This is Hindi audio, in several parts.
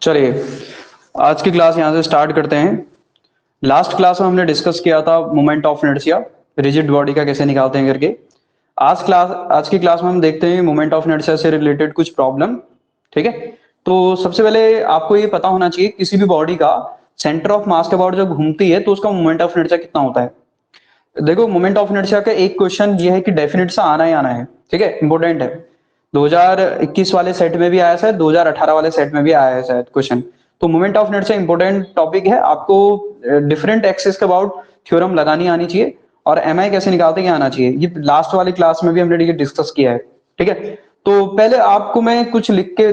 चलिए आज की क्लास यहाँ से स्टार्ट करते हैं। लास्ट क्लास में हमने डिस्कस किया था moment of inertia, rigid body का कैसे निकालते हैं करके। आज की क्लास में हम देखते हैं मोमेंट ऑफ इनर्शिया से रिलेटेड कुछ प्रॉब्लम। ठीक है, तो सबसे पहले आपको ये पता होना चाहिए किसी भी बॉडी का सेंटर ऑफ मास के अबाउट जब घूमती है तो उसका मोमेंट ऑफ इनर्शिया कितना होता है। देखो, मोमेंट ऑफ इनर्शिया का एक क्वेश्चन ये है कि डेफिनेट सा आना ही आना है। ठीक है, इंपॉर्टेंट है। 2021 वाले सेट में भी आया शायद, 2018 वाले सेट में भी आया है शायद क्वेश्चन। तो moment of inertia important topic है। आपको डिफरेंट एक्सिस के अबाउट थ्योरम लगानी आनी चाहिए और एमआई कैसे निकालते हैं आना चाहिए। ये लास्ट वाली क्लास में भी हमने ये डिस्कस किया है। ठीक है, तो पहले आपको मैं कुछ लिख के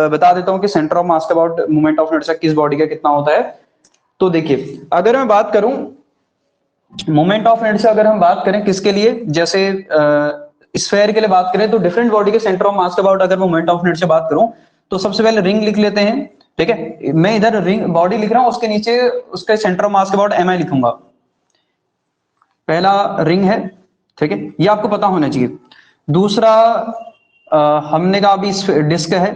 बता देता हूँ कि सेंटर ऑफ मास के अबाउट मोमेंट ऑफ इनर्शिया किस बॉडी का कितना होता है। तो देखिए, अगर मैं बात करूं मोमेंट ऑफ इनर्शिया, अगर हम बात करें किसके लिए, जैसे स्फेयर के लिए बात करें तो डिफरेंट बॉडी के सेंटर ऑफ मास के अबाउट अगर मोमेंट ऑफ इनर्शिया बात करूं तो सबसे पहले रिंग लिख लेते हैं। ठीक है, मैं इधर रिंग बॉडी लिख रहा हूं, उसके नीचे उसके सेंटर ऑफ मास के अबाउट एमआई लिखूंगा। पहला रिंग है, ठीक है, ये आपको पता होना चाहिए। दूसरा हमने कहा अभी डिस्क है,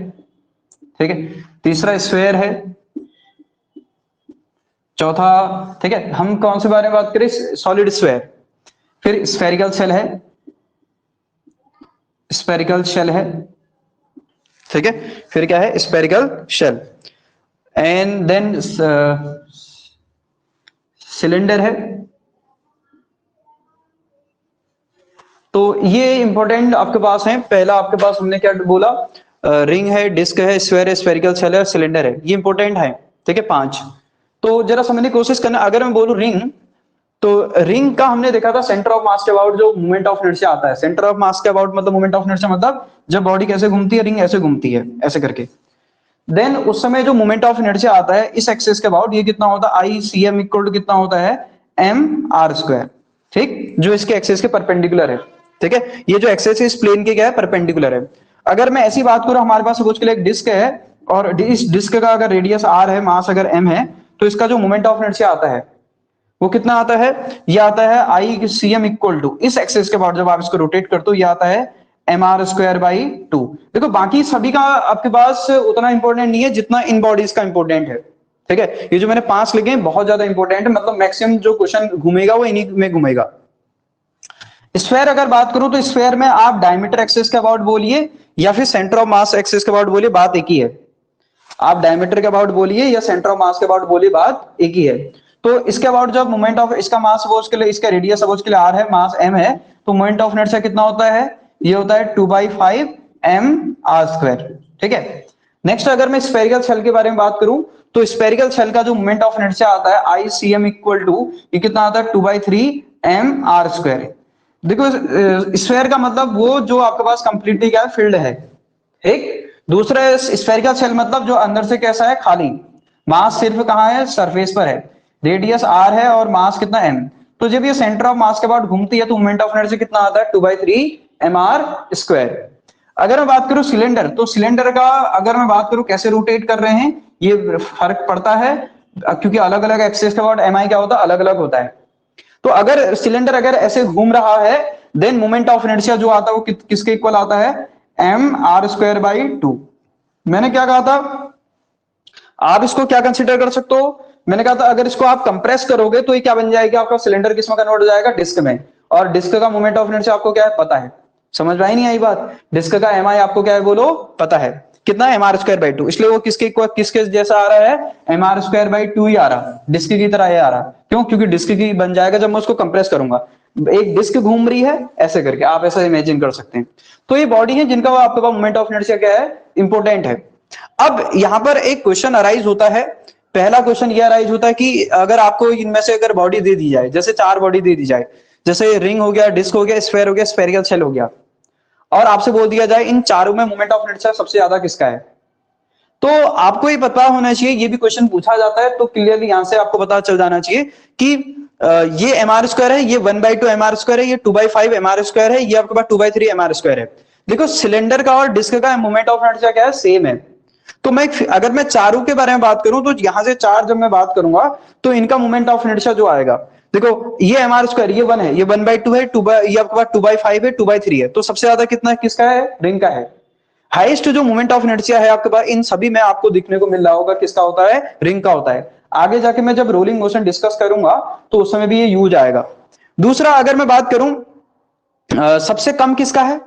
ठीक है। तीसरा स्फेयर है। चौथा, ठीक है, हम कौन से बारे में बात करें, सॉलिड स्फेयर। फिर स्फेरिकल शेल है, स्फेरिकल शेल है, ठीक है। फिर क्या है, spherical shell. And then cylinder है। तो ये इंपॉर्टेंट आपके पास है। पहला आपके पास हमने क्या बोला, रिंग है, डिस्क है, स्फेयर है, स्फेरिकल शेल है, सिलेंडर है। ये इंपॉर्टेंट है, ठीक है, 5। तो जरा समझने की कोशिश करना। अगर मैं बोलूं रिंग, तो रिंग का हमने देखा था सेंटर ऑफ मास के अबाउट जो मोमेंट ऑफ इनर्शिया आता है। सेंटर ऑफ मास के अबाउट मतलब मोमेंट ऑफ इनर्शिया मतलब जब बॉडी कैसे घूमती है, रिंग ऐसे घूमती है ऐसे करके। देन उस समय जो मोमेंट ऑफ इनर्शिया आता है इस एक्सिस के अबाउट, ये कितना होता है, आई सी एम इक्वल टू कितना होता है, एम आर स्क्वायर। ठीक, जो इसके एक्सिस के परपेंडिकुलर है। ठीक है, ये जो एक्सिस इस प्लेन के क्या है, परपेंडिकुलर है। अगर मैं ऐसी बात करूं, हमारे पास सपोज के लिए एक डिस्क है और इस डिस्क का अगर रेडियस आर है, मास अगर एम है, तो इसका जो मोमेंट ऑफ इनर्शिया आता है वो कितना आता है, ये आता है आई सी एम इक्वल टू इस एक्सिस के बाद जब आप इसको रोटेट करते हो ये आता है एम आर स्क्वायर बाई 2। देखो, बाकी सभी का आपके पास उतना इंपॉर्टेंट नहीं है जितना इन बॉडीज का इंपॉर्टेंट है। ठीक है, ये जो मैंने 5 लिखे हैं बहुत ज्यादा इंपॉर्टेंट है, मतलब मैक्सिमम जो क्वेश्चन घूमेगा वो इन्हीं में घूमेगा। स्फेयर अगर बात करूं तो स्फेयर में आप डायमीटर एक्सिस के अबाउट बोलिए या फिर सेंटर ऑफ मास एक्सिस के अबाउट बोलिए, बात एक ही है। आप डायमीटर के अबाउट बोलिए या सेंटर ऑफ मास के अबाउट बोलिए, बात एक ही है। तो इसके अबाउट जब मोमेंट ऑफ, इसका मास सपोज के लिए, इसका रेडियस सपोज के लिए आर है, मास एम है, तो मोमेंट ऑफ इनर्शिया कितना होता है, ये होता है 2/5 एम आर स्क्वायर। ठीक है। नेक्स्ट अगर मैं स्फेरिकल शेल के बारे में बात करूं तो स्फेरिकल शेल का जो मोमेंट ऑफ इनर्शिया आता है आई सी एम इक्वल टू, ये कितना आता है 2/3 एम आर स्क्वायर। देखो, स्फेयर का मतलब वो जो आपके पास कंप्लीटली क्या है, फील्ड है। ठीक। दूसरा स्फेरिकल शेल मतलब जो अंदर से कैसा है, खाली। मास सिर्फ कहां है, सरफेस पर है। रेडियस आर है और मास कितना एम। तो जब ये सेंटर ऑफ मास के अबाउट घूमती है तो मोमेंट ऑफ इनर्शिया कितना आता है, 2/3 एम आर स्क्वायर। अगर मैं बात करूं सिलेंडर, तो सिलेंडर का अगर मैं बात करूं कैसे रोटेट कर रहे हैं, ये फर्क पड़ता है क्योंकि अलग अलग एक्सिस के अबाउट एम आई क्या होता है, अलग अलग होता है। तो अगर सिलेंडर अगर ऐसे घूम रहा है देन मोमेंट ऑफ इनर्शिया जो आता है वो किसके इक्वल आता है, एम आर स्क्वायर बाई 2। मैंने क्या कहा था, आप इसको क्या कंसीडर कर सकते हो, मैंने कहा था अगर इसको आप कंप्रेस करोगे तो ये क्या बन जाएगा, आपका सिलेंडर किसमें कन्वर्ट हो जाएगा, डिस्क में। और डिस्क का मोमेंट ऑफ इनर्शिया आपको क्या है, पता है। समझ में आई नहीं आई बात। डिस्क का एम आई आपको क्या है, बोलो, पता है कितना, एम आर स्क्वायर बाई 2। इसलिए वो किसके जैसा आ रहा है, एम आर स्क्वायर बाई 2 ही आ रहा, डिस्क की तरह ये आ रहा। क्यों, क्योंकि डिस्क की बन जाएगा जब मैं उसको कंप्रेस करूंगा। एक डिस्क घूम रही है ऐसे करके, आप ऐसा इमेजिन कर सकते हैं। तो ये बॉडी है जिनका आपके पास मोमेंट ऑफ इनर्शिया क्या है, इंपॉर्टेंट है। अब यहां पर एक क्वेश्चन अराइज होता है। पहला क्वेश्चन ये अराइज होता है कि अगर आपको इनमें से अगर बॉडी दे दी जाए, जैसे 4 बॉडी दे दी जाए, जैसे रिंग हो गया, डिस्क हो गया, स्फेयर हो गया, स्फेरिकल शेल हो गया, और आपसे बोल दिया जाए इन चारों में मोमेंट ऑफ इनर्शिया सबसे ज्यादा किसका है, तो आपको ये पता होना चाहिए, ये भी क्वेश्चन पूछा जाता है तो क्लियरली यहां से आपको पता चल जाना चाहिए कि ये एम आर स्क्वायर है, ये 1/2 एम आर स्क्वायर है, ये 2/5 एम आर स्क्वायर है, ये आपके पास 2/3 एम आर स्क्वायर है। देखो, सिलेंडर का और डिस्क का मोमेंट ऑफ इनर्शिया क्या है, सेम है। तो अगर मैं चारों के बारे में बात करूं तो यहां से 4 जब मैं बात करूंगा तो इनका मोमेंट ऑफ इनर्शिया जो आएगा, देखो ये एम आर स्क्वायर, ये 1 है, ये 1/2 है, ये आपके पास 2/5 है, 2/3 है, तो सबसे ज्यादा कितना किसका है, रिंग का है। हाईएस्ट जो मोमेंट ऑफ इनर्शिया है आपके पास इन सभी में आपको दिखने को मिल रहा होगा, किसका होता है, रिंग का होता है। आगे जाके मैं जब रोलिंग मोशन डिस्कस करूंगा तो उस समय भी ये यूज आएगा। दूसरा अगर मैं बात करूं सबसे कम किसका है,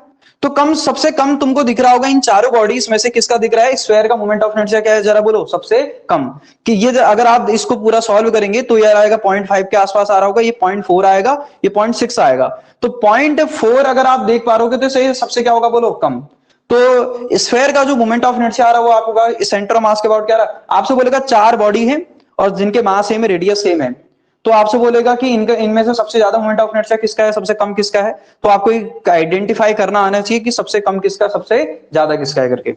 तो कम, सबसे कम तुमको दिख रहा होगा इन चारों बॉडीज में से किसका दिख रहा है, स्फेयर का मोमेंट ऑफ इनर्शिया क्या है, जरा बोलो सबसे कम। कि ये अगर आप इसको पूरा सॉल्व करेंगे तो ये आएगा 0.5 के आसपास आ रहा होगा, ये 0.4 आएगा, ये 0.6 आएगा। तो 0.4 अगर आप देख पा रहे हो तो सही, सबसे क्या होगा बोलो, कम। तो स्फेयर का जो मोमेंट ऑफ इनर्शिया आ रहा है वो आपको सेंटर ऑफ मास के अबाउट क्या आ रहा है, आपसे बोलेगा चार बॉडी है और जिनके मास सेम है, रेडियस सेम है, तो आपसे बोलेगा कि इनका इनमें से सबसे ज्यादा मोमेंट ऑफ इनर्शिया किसका है, सबसे कम किसका है। तो आपको आइडेंटिफाई करना आना चाहिए कि सबसे कम किसका, सबसे ज्यादा किसका है करके।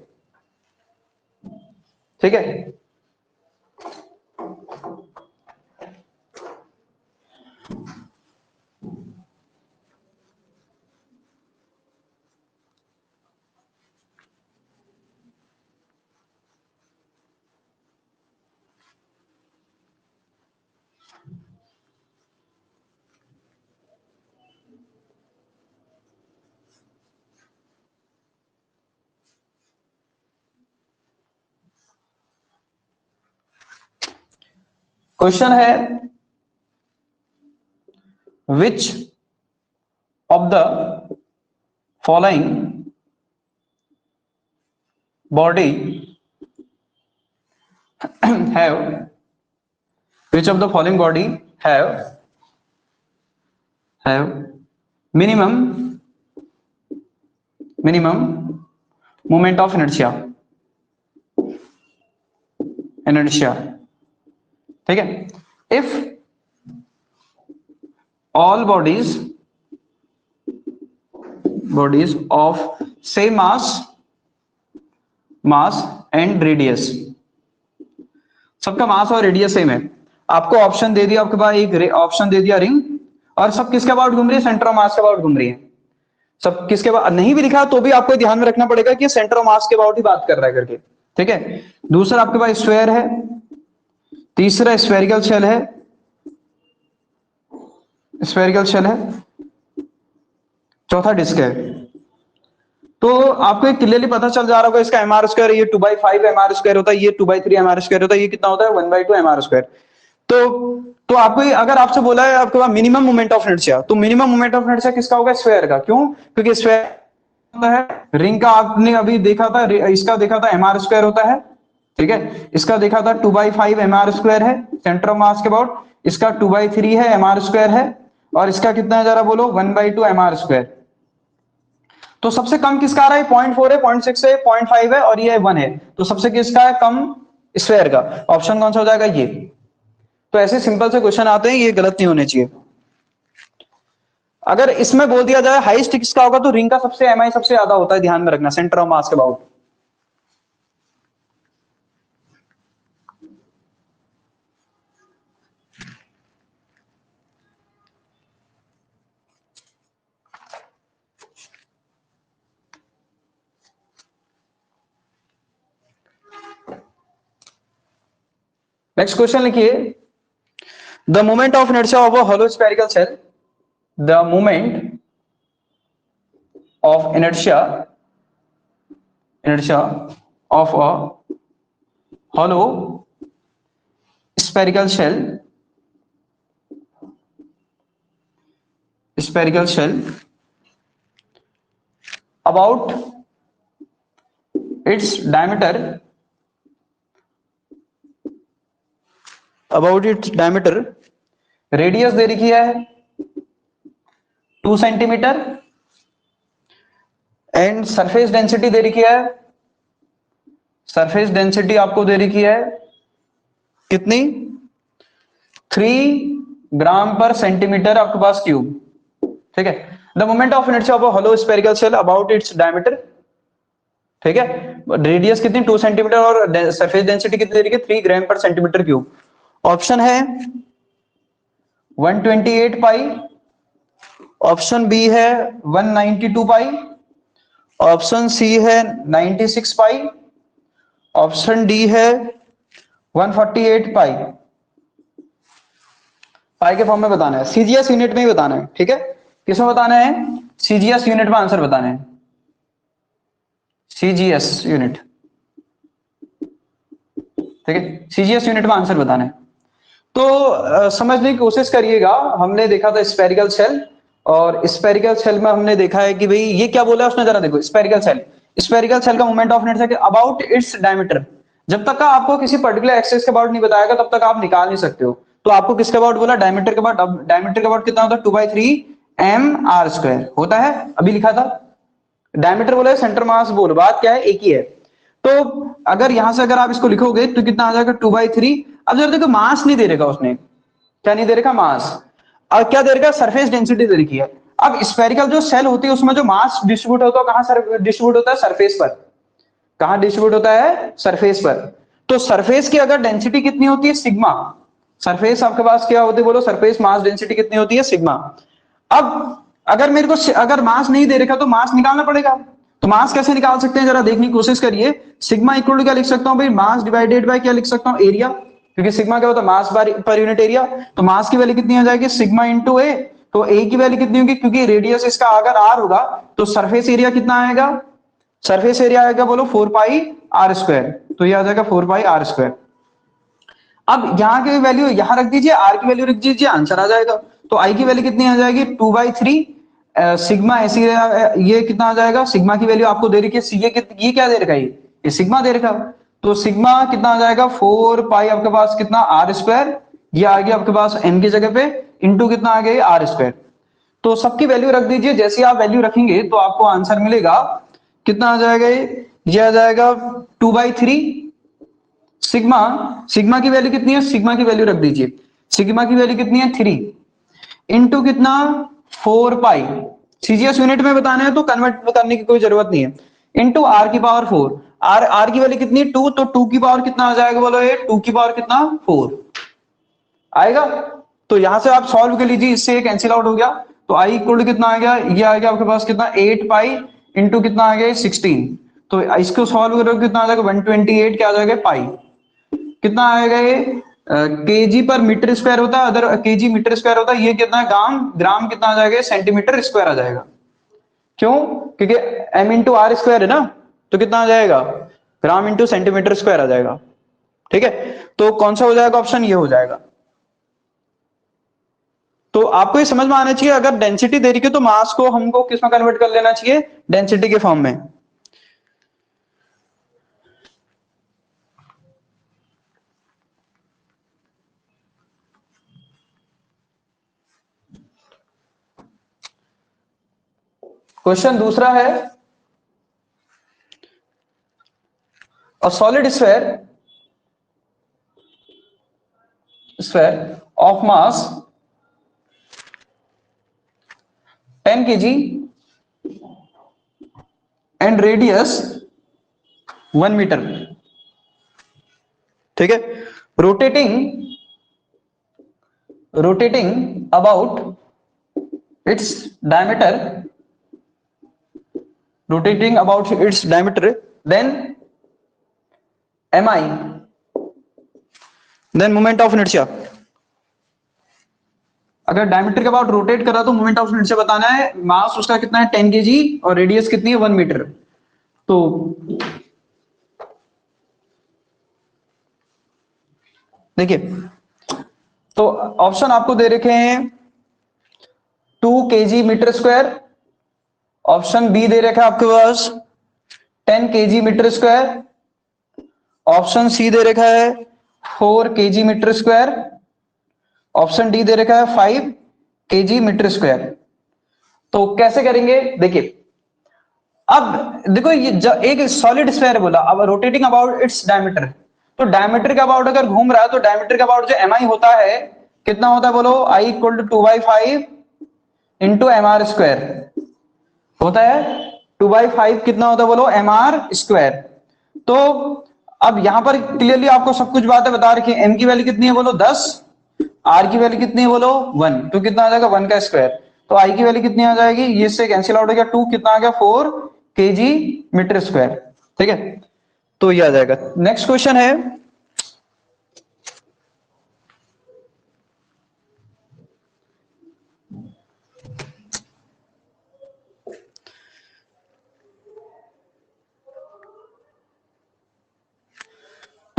ठीक है। क्वेश्चन है which of the following body have which of the following body have minimum moment of inertia। ठीक है। if all bodies of same mass and radius, सबका मास और रेडियस सेम है, आपको ऑप्शन दे दिया, आपके पास एक ऑप्शन दे दिया रिंग, और सब किसके अबाउट घूम रही है, सेंटर ऑफ मास के अबाउट घूम रही है। सब किसके अबाउट नहीं भी लिखा तो भी आपको ध्यान में रखना पड़ेगा कि सेंटर ऑफ मास के अबाउट ही बात कर रहा है करके। ठीक है। दूसरा आपके पास स्फेयर है, तीसरा स्फेरिकल शेल है, चौथा डिस्क है। तो आपको एक क्लियरली पता चल जा रहा होगा इसका एमआर स्क्वायर, ये 2/5 एमआर स्क्वायर होता है, ये 2/3 एमआर स्क्वायर होता है, ये कितना होता है 1/2 एमआर स्क्वायर। तो आपको अगर आपसे बोला है आपके पास मिनिमम मोमेंट ऑफ इनर्शिया, तो मिनिमम मोमेंट ऑफ इनर्शिया किसका होगा, स्फेयर का। क्यों, क्योंकि स्फेयर होता है, रिंग का आपने अभी देखा था, इसका देखा था एमआर स्क्वायर होता है। ठीक है। इसका देखा था 2/5 एमआर स्क्वायर है सेंटर ऑफ मास के अबाउट, इसका 2/3 है एमआर स्क्वायर है, और इसका कितना है जरा बोलो 1/2 एमआर स्क्वायर। तो सबसे कम किसका आ रहा है, 0.4 है, 0.6 है, 0.5 है और ये 1 है, तो सबसे किसका है कम, स्फेयर का। ऑप्शन कौन सा हो जाएगा, ये। तो ऐसे सिंपल से क्वेश्चन आते हैं, ये गलत नहीं होने चाहिए। अगर इसमें बोल दिया जाए हाईएस्ट किसका होगा, तो रिंग का सबसे एमआई सबसे ज्यादा होता है, ध्यान में रखना, सेंटर ऑफ मास के अबाउट। नेक्स्ट क्वेश्चन लिखिए, the moment of inertia of a hollow spherical shell, the moment of inertia of a hollow spherical shell about its diameter radius दे रखी है 2 सेंटीमीटर एंड सरफेस डेंसिटी दे रखी है, सरफेस डेंसिटी आपको दे रखी है कितनी, 3 ग्राम पर सेंटीमीटर आपके पास क्यूब। ठीक है। The moment of inertia of a hollow spherical shell about its diameter. ठीक है। रेडियस कितनी 2 सेंटीमीटर और सरफेस डेंसिटी कितनी दे रखी है 3 ग्राम पर सेंटीमीटर क्यूब। ऑप्शन है 128 पाई, ऑप्शन बी है 192 पाई, ऑप्शन सी है 96 पाई, ऑप्शन डी है 148 पाई। पाई के फॉर्म में बताना है, सीजीएस यूनिट में ही बताना है। ठीक है। किसमें बताना है, सीजीएस यूनिट में आंसर बताना है, CGS यूनिट, ठीक है, CGS यूनिट में आंसर बताना है। तो समझने की कोशिश करिएगा। हमने देखा था स्फेरिकल सेल, और स्फेरिकल सेल में हमने देखा है कि भाई ये क्या बोला है उसने, जरा देखो। स्फेरिकल सेल का moment of inertia about its diameter. जब तक का आपको किसी पर्टिकुलर एक्सिस के अबाउट नहीं बताएगा तब तक आप निकाल नहीं सकते हो। तो आपको किसके अबाउट बोला, डायमीटर के अबाउट। अब डायमीटर के अबाउट कितना होता है, 2/3 mr² होता है, अभी लिखा था। डायमीटर बोला है, सेंटर मास बोल, बात क्या है, एक ही है। तो अगर यहां से अगर आप इसको लिखोगे तो कितना आ जाएगा, 2/3। अब जरा देखो, मास नहीं दे रखा उसने, क्या नहीं दे रखा, मास। और क्या दे रखा, सरफेस डेंसिटी दे रखी है। अब स्फेरिकल जो सेल होती है उसमें जो मास डिस्ट्रीब्यूट होता है, कहां डिस्ट्रीब्यूट होता है, सरफेस पर। कहां डिस्ट्रीब्यूट होता है, सरफेस पर। तो सरफेस की अगर डेंसिटी कितनी होती है, सिग्मा। सरफेस आपके पास क्या होती है, बोलो, सरफेस मास डेंसिटी कितनी होती है, सिग्मा। अब अगर मेरे को अगर मास नहीं दे रखा तो मास निकालना पड़ेगा। तो मास कैसे निकाल सकते हैं, जरा देखने की कोशिश करिए। सिग्मा इक्वल टू क्या लिख सकता हूं भाई, मास डिवाइडेड बाय क्या लिख सकता हूं, एरिया। क्योंकि सिग्मा क्या होता है, मास पर यूनिट एरिया। तो मास की वैल्यू कितनी आ जाएगी, सिग्मा इंटू ए। तो ए की वैल्यू कितनी होगी, क्योंकि रेडियस इसका अगर आर होगा तो सरफेस एरिया कितना आएगा, सरफेस एरिया आएगा बोलो 4πr²। तो ये आ जाएगा 4πr²। अब यहां की वैल्यू यहां रख दीजिए, आर की वैल्यू रख दीजिए, आंसर आ जाएगा। तो आई की वैल्यू कितनी आ जाएगी, 2/3 सिग्मा ऐसी। ये कितना आ जाएगा, सिग्मा की वैल्यू आपको दे रखी है, ये क्या दे रखा है, ये सिग्मा दे रखा। तो सिग्मा कितना आ जाएगा, 4π आपके पास कितना, r²। ये आ गया आपके पास m की जगह पे, इंटू कितना आ गया, r²। तो सबकी वैल्यू रख दीजिए, जैसे आप वैल्यू रखेंगे तो आपको आंसर मिलेगा। कितना आ जाएगा, ये आ जाएगा 2/3 सिग्मा। सिग्मा की वैल्यू कितनी है, सिग्मा की वैल्यू रख दीजिए, सिग्मा की वैल्यू कितनी है, 3, इंटू कितना, 4π। सीजीएस यूनिट में बताना है तो कन्वर्ट करने की कोई जरूरत नहीं है। Into r⁴। आर की वैल्यू कितनी है, 2। तो 2 की पावर कितना आ जाएगा, बोलो, ये 2 की पावर कितना, 4 आएगा। तो यहां से आप सॉल्व कर लीजिए, इससे एक कैंसिल आउट हो गया। तो आई इक्वल कितना आ गया, ये आ गया आपके पास कितना, 8π इंटू कितना आ गया, 16। तो इसको सॉल्व करोगे कितना आ जाएगा, 128 क्या आ जाएगा, पाई। कितना आएगा ये, केजी पर मीटर स्क्वायर होता है, अदर केजी मीटर स्क्वायर होता है, ये कितना है, ग्राम। ग्राम कितना आ जाएगा, सेंटीमीटर स्क्वायर आ जाएगा। क्यों, क्योंकि एम इंटू आर स्क्वायर है ना। तो कितना आ जाएगा, ग्राम इंटू सेंटीमीटर स्क्वायर आ जाएगा। ठीक है, तो कौन सा हो जाएगा ऑप्शन, ये हो जाएगा। तो आपको ये समझ में आना चाहिए, अगर डेंसिटी दे रही है तो मास को हमको किसमें कन्वर्ट कर लेना चाहिए, डेंसिटी के फॉर्म में। क्वेश्चन दूसरा है, a solid sphere of mass 10 kg and radius 1 metre. ठीक है, rotating about its diameter, then mi, then moment of inertia. अगर डायमीटर के अबाउट रोटेट करा तो मोमेंट ऑफ इनर्शिया बताना है। मास उसका कितना है, 10 kg, और रेडियस कितनी है, 1 मीटर। तो देखिए, तो ऑप्शन आपको दे रखे हैं 2 kg metre square. Option B दे रखा है आपके पास 10 kg metre square. Option C दे रखा है 4 kg metre square. Option D दे रखा है 5 kg मीटर स्क्वायर। तो कैसे करेंगे, देखिए। अब देखो, ये एक सॉलिड स्फेयर बोला, अब रोटेटिंग अबाउट इट्स डायमीटर। तो डायमीटर के अबाउट अगर घूम रहा है तो डायमीटर के अबाउट जो एम आई होता है, कितना होता है बोलो, आई इक्वल टू 2/5 इंटू mr² होता है। 2/5 कितना होता है बोलो, mr²। तो अब यहां पर क्लियरली आपको सब कुछ बातें बता रखी है। m की वैल्यू कितनी है बोलो, 10। r की वैल्यू कितनी है बोलो, 1। तो कितना आ जाएगा, 1 का स्क्वायर। तो i की वैल्यू कितनी आ जाएगी, ये से कैंसिल आउट हो गया, 2 कितना आ गया, 4 kg मीटर स्क्वायर। ठीक है, तो ये आ जाएगा। नेक्स्ट क्वेश्चन है,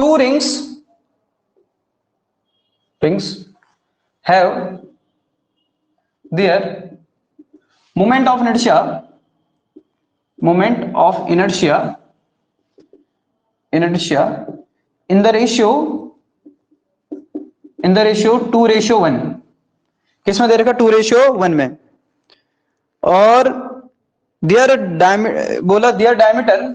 two rings have their moment of inertia in the ratio 2:1। किस में दे रखा? 2:1 में। और बोला their diameter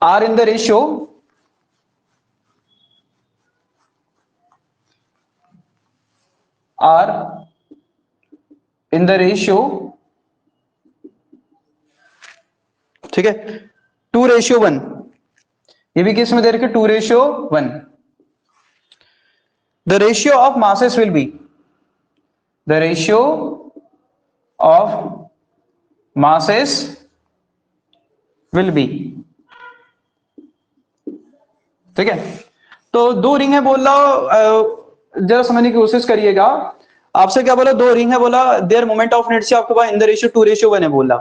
are in the ratio ठीक है 2:1। ये भी किस में दे रखे? 2:1। The ratio of masses will be ठीक है। तो दो रिंग है बोल रहा, जरा समझने की कोशिश करिएगा। आपसे क्या बोला? दो रिंग है बोला, देयर मोमेंट ऑफ इनर्शिया आपके पास इन द रेशियो 2:1 है बोला।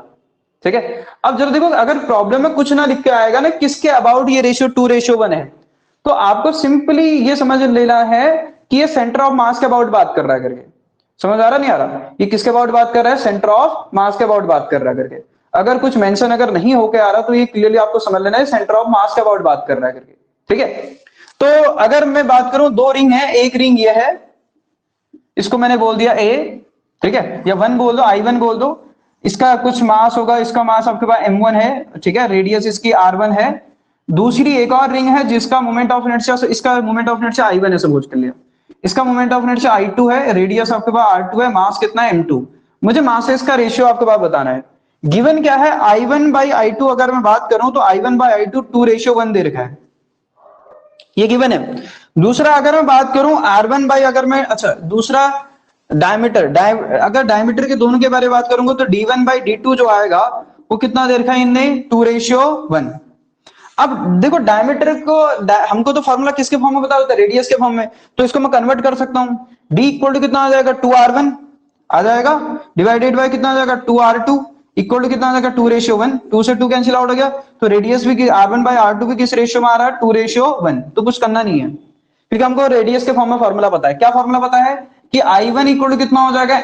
ठीक है, अब जरा देखो, अगर प्रॉब्लम में कुछ ना लिख के आएगा ना किसके अबाउट ये रेशियो 2:1 है, तो आपको सिंपली ये समझ लेना है कि ये सेंटर ऑफ मास के अबाउट बात कर रहा है करके। समझ आ रहा नहीं आ रहा? ये किसके अबाउट बात कर रहा है? सेंटर ऑफ मास के अबाउट बात कर रहा है करके। अगर कुछ मेंशन अगर नहीं होके आ रहा तो ये क्लियरली आपको समझ लेना है सेंटर ऑफ मास के अबाउट बात कर रहा है करके। ठीक है, तो अगर मैं बात करूं, दो रिंग है, एक रिंग ये है, इसको मैंने बोल दिया ए, ठीक है, या 1 बोल दो, I1 बोल दो। इसका कुछ मास होगा, इसका मास आपके पास m1 है, ठीक है, रेडियस इसकी r1 है। दूसरी एक और रिंग है जिसका मोमेंट ऑफ इनर्शिया, इसका मोमेंट ऑफ इनर्शिया I1 है, सपोज कर लिया। इसका मोमेंट ऑफ इनर्शिया I2 है, रेडियस आपके पास r2 है, मास कितना है? m2। मुझे मासेस का रेशियो आपके पास बताना है। गिवन क्या है? I1/I2 अगर मैं बात करूं तो I1/I2 2:1 दे रखा है, ये गिवन है। दूसरा अगर मैं बात करूं R1 बाई, अगर मैं, अच्छा दूसरा डायमीटर, अगर डायमीटर के दोनों के बारे में बात करूंगा तो D1/D2 जो आएगा वो कितना दे रखा है इनने? 2:1। अब देखो डायमीटर को, हमको तो फॉर्मूला किसके फॉर्म में बता देता है? रेडियस के फॉर्म में। तो इसको मैं कन्वर्ट कर सकता हूं। D इक्वल टू कितना आ जाएगा? 2R1 आ जाएगा, डिवाइडेड बाय कितना आ जाएगा? 2R2 इक्वल टू कितना आ जाएगा? 2:1। 2 से 2 कैंसिल आउट हो गया, तो रेडियस भी R1/R2 भी किस रेशियो में आ रहा है? 2:1। तो कुछ करना नहीं है, क्योंकि हमको रेडियस के फॉर्म में फॉर्मूला पता है। क्या फॉर्मूला पता है? कि I1 इक्वल टू कितना हो जाएगा?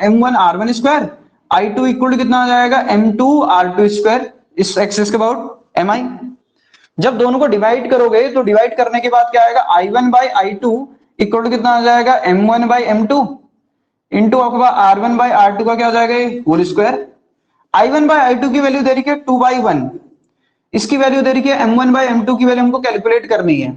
M1 R1 square, I2 equal to कितना आ जाएगा? M2 R2 स्क्वायर, इस एक्सिस के अबाउट Mi। जब दोनों को डिवाइड करोगे तो डिवाइड करने के बाद क्या आएगा? I1/I2 इक्वल टू कितना आ जाएगा? M1/M2 इंटू आपका R1/R2 का क्या हो जाएगा? Whole square. I1/I2 की वैल्यू दे रही है 2/1, इसकी वैल्यू दे रही है M1/M2 की वैल्यू हमको कैलकुलेट करनी है।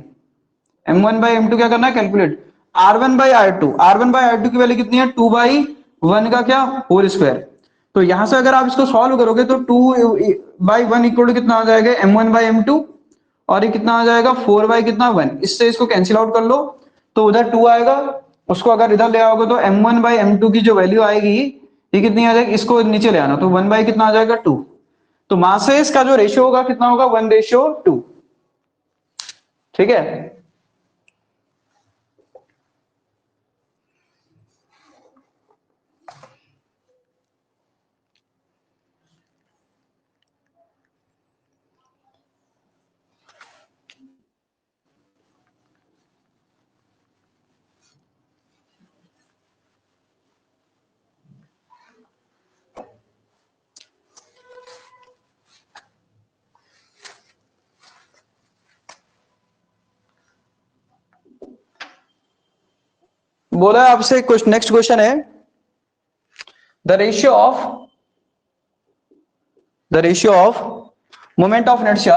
M1/M2 क्या करना है? कैलकुलेट। R1/R2 की वैल्यू कितनी है? 2/1 का क्या? Whole square. तो यहां से अगर आप इसको सॉल्व करोगे तो 2/1 इक्वल टू कितना आ जाएगा? M1/M2, और ये कितना आ जाएगा? 4/1। इससे इसको कैंसिल आउट कर लो तो उधर 2 आएगा, उसको अगर इधर ले आओगे तो M1/M2 की जो वैल्यू आएगी ये कितनी आ जाएगी? इसको नीचे ले आना, तो 1 कितना आ जाएगा? 2। तो मासेस का जो रेशियो होगा कितना होगा? 1:2। ठीक है, बोला आपसे कुछ। नेक्स्ट क्वेश्चन है, the ratio of moment of inertia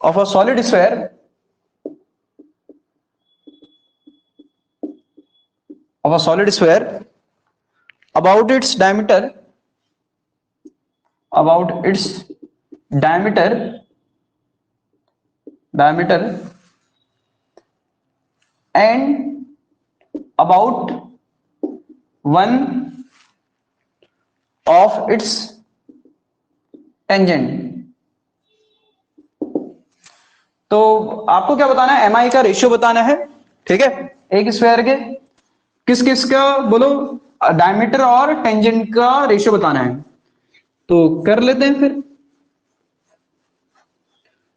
of a solid sphere about its diameter and about one of its tangent। तो आपको क्या बताना है, एमआई का रेशियो बताना है, ठीक है, एक स्क्वायर के किस किस का बोलो, डायमीटर और टेंजेंट का रेशियो बताना है। तो कर लेते हैं फिर।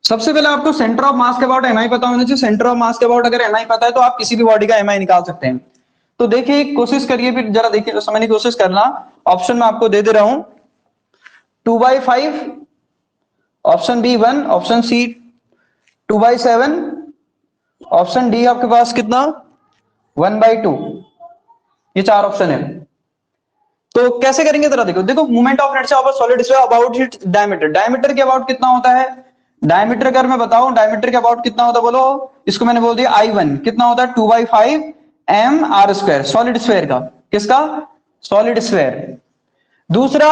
सबसे पहले आपको सेंटर ऑफ मास के अबाउट एमआई पता होना चाहिए। सेंटर ऑफ मास के अबाउट अगर एमआई पता है तो आप किसी भी बॉडी का एमआई निकाल सकते हैं। तो देखिए कोशिश करिए, फिर जरा देखिए समझने की कोशिश करना। ऑप्शन में आपको दे दे रहा हूं 2/5, option B 1, option C 2/7, option D आपके पास कितना 1/2। ये चार ऑप्शन है। तो कैसे करेंगे जरा देखो, देखो moment of inertia of a solid is about its diameter. Diameter के अबाउट कितना होता है, डायमीटर अगर मैं बताऊं डायमीटर के अबाउट कितना होता है बोलो, इसको मैंने बोल दिया I1 कितना होता है 2/5 mr², सॉलिड स्फेयर का, किसका, सॉलिड स्फेयर। दूसरा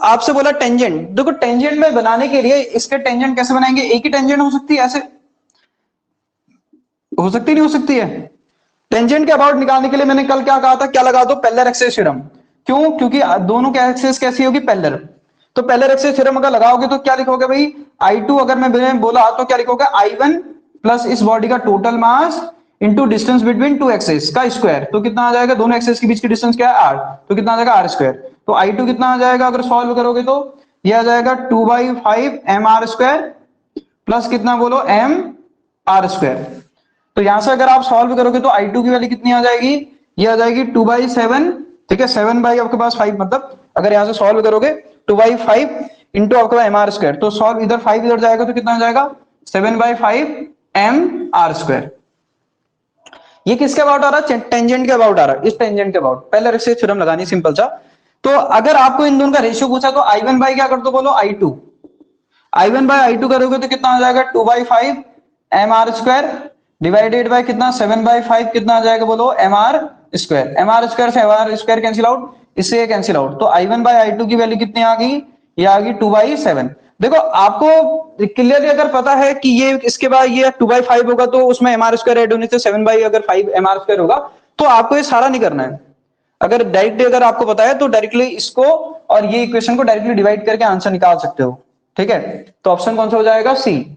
आपसे बोला टेंजेंट। देखो टेंजेंट में बनाने के लिए इसके टेंजेंट कैसे बनाएंगे, एक ही टेंजेंट हो सकती है, ऐसे हो सकती नहीं हो सकती है। टेंजेंट के अबाउट निकालने के लिए मैंने कल क्या कहा था, क्या लगा दो, पेलर एक्सेस थ्योरम। क्यों, क्योंकि दोनों की एक्सेस कैसी होगी, पेलर। तो पेलर एक्सेस थ्योरम अगर लगाओगे तो क्या लिखोगे भाई, I2 अगर मैं बोला तो क्या लिखोगे, I1 प्लस इस बॉडी का total mass into distance between two axes का स्क्वायर। तो कितना आ जाएगा, दोनों एक्सेस के बीच की डिस्टेंस क्या है, r, तो कितना आ जाएगा r²। तो I2 कितना आ जाएगा अगर सॉल्व करोगे तो ये आ जाएगा 2/5 mr² प्लस कितना बोलो mr²। तो यहां से अगर आप सॉल्व करोगे तो I2 की वैल्यू कितनी आ जाएगी, ये आ जाएगी 2/7, ठीक है, 7 बाई आपके पास 5, मतलब अगर यहां से सॉल्व करोगे 2/5 इंटू आपका mr², तो सॉल्व इधर 5 इधर जाएगा तो कितना आ जाएगा 7/5 mr²। ये किसके अबाउट आ रहा है, टेंजेंट के अबाउट आ रहा है, इस टेंजेंट के अबाउट। पहले इससे थ्योरम लगानी सिंपल सा। तो अगर आपको इन दोनों का रेशियो पूछा तो I1 बाई क्या कर दो बोलो, I2। I1 बाय I2 करोगे तो कितना आ जाएगा 2/5 mr² डिवाइडेड बाय कितना 7/5 कितना आ जाएगा बोलो mr²। mr² से mr² कैंसिल आउट, इससे ये कैंसिल आउट। तो I1 बाय I2 की वैल्यू कितनी आ गई, ये आ गई 2/7। देखो आपको क्लियरली अगर पता है कि ये इसके बाद ये 2/5 होगा तो उसमें mr² ऐड होने से 7/5 mr² होगा, तो आपको ये सारा नहीं करना है। अगर डायरेक्टली अगर आपको पता है तो डायरेक्टली इसको और ये इक्वेशन को डायरेक्टली डिवाइड करके आंसर निकाल सकते हो, ठीक है। तो ऑप्शन कौन सा हो जाएगा, सी।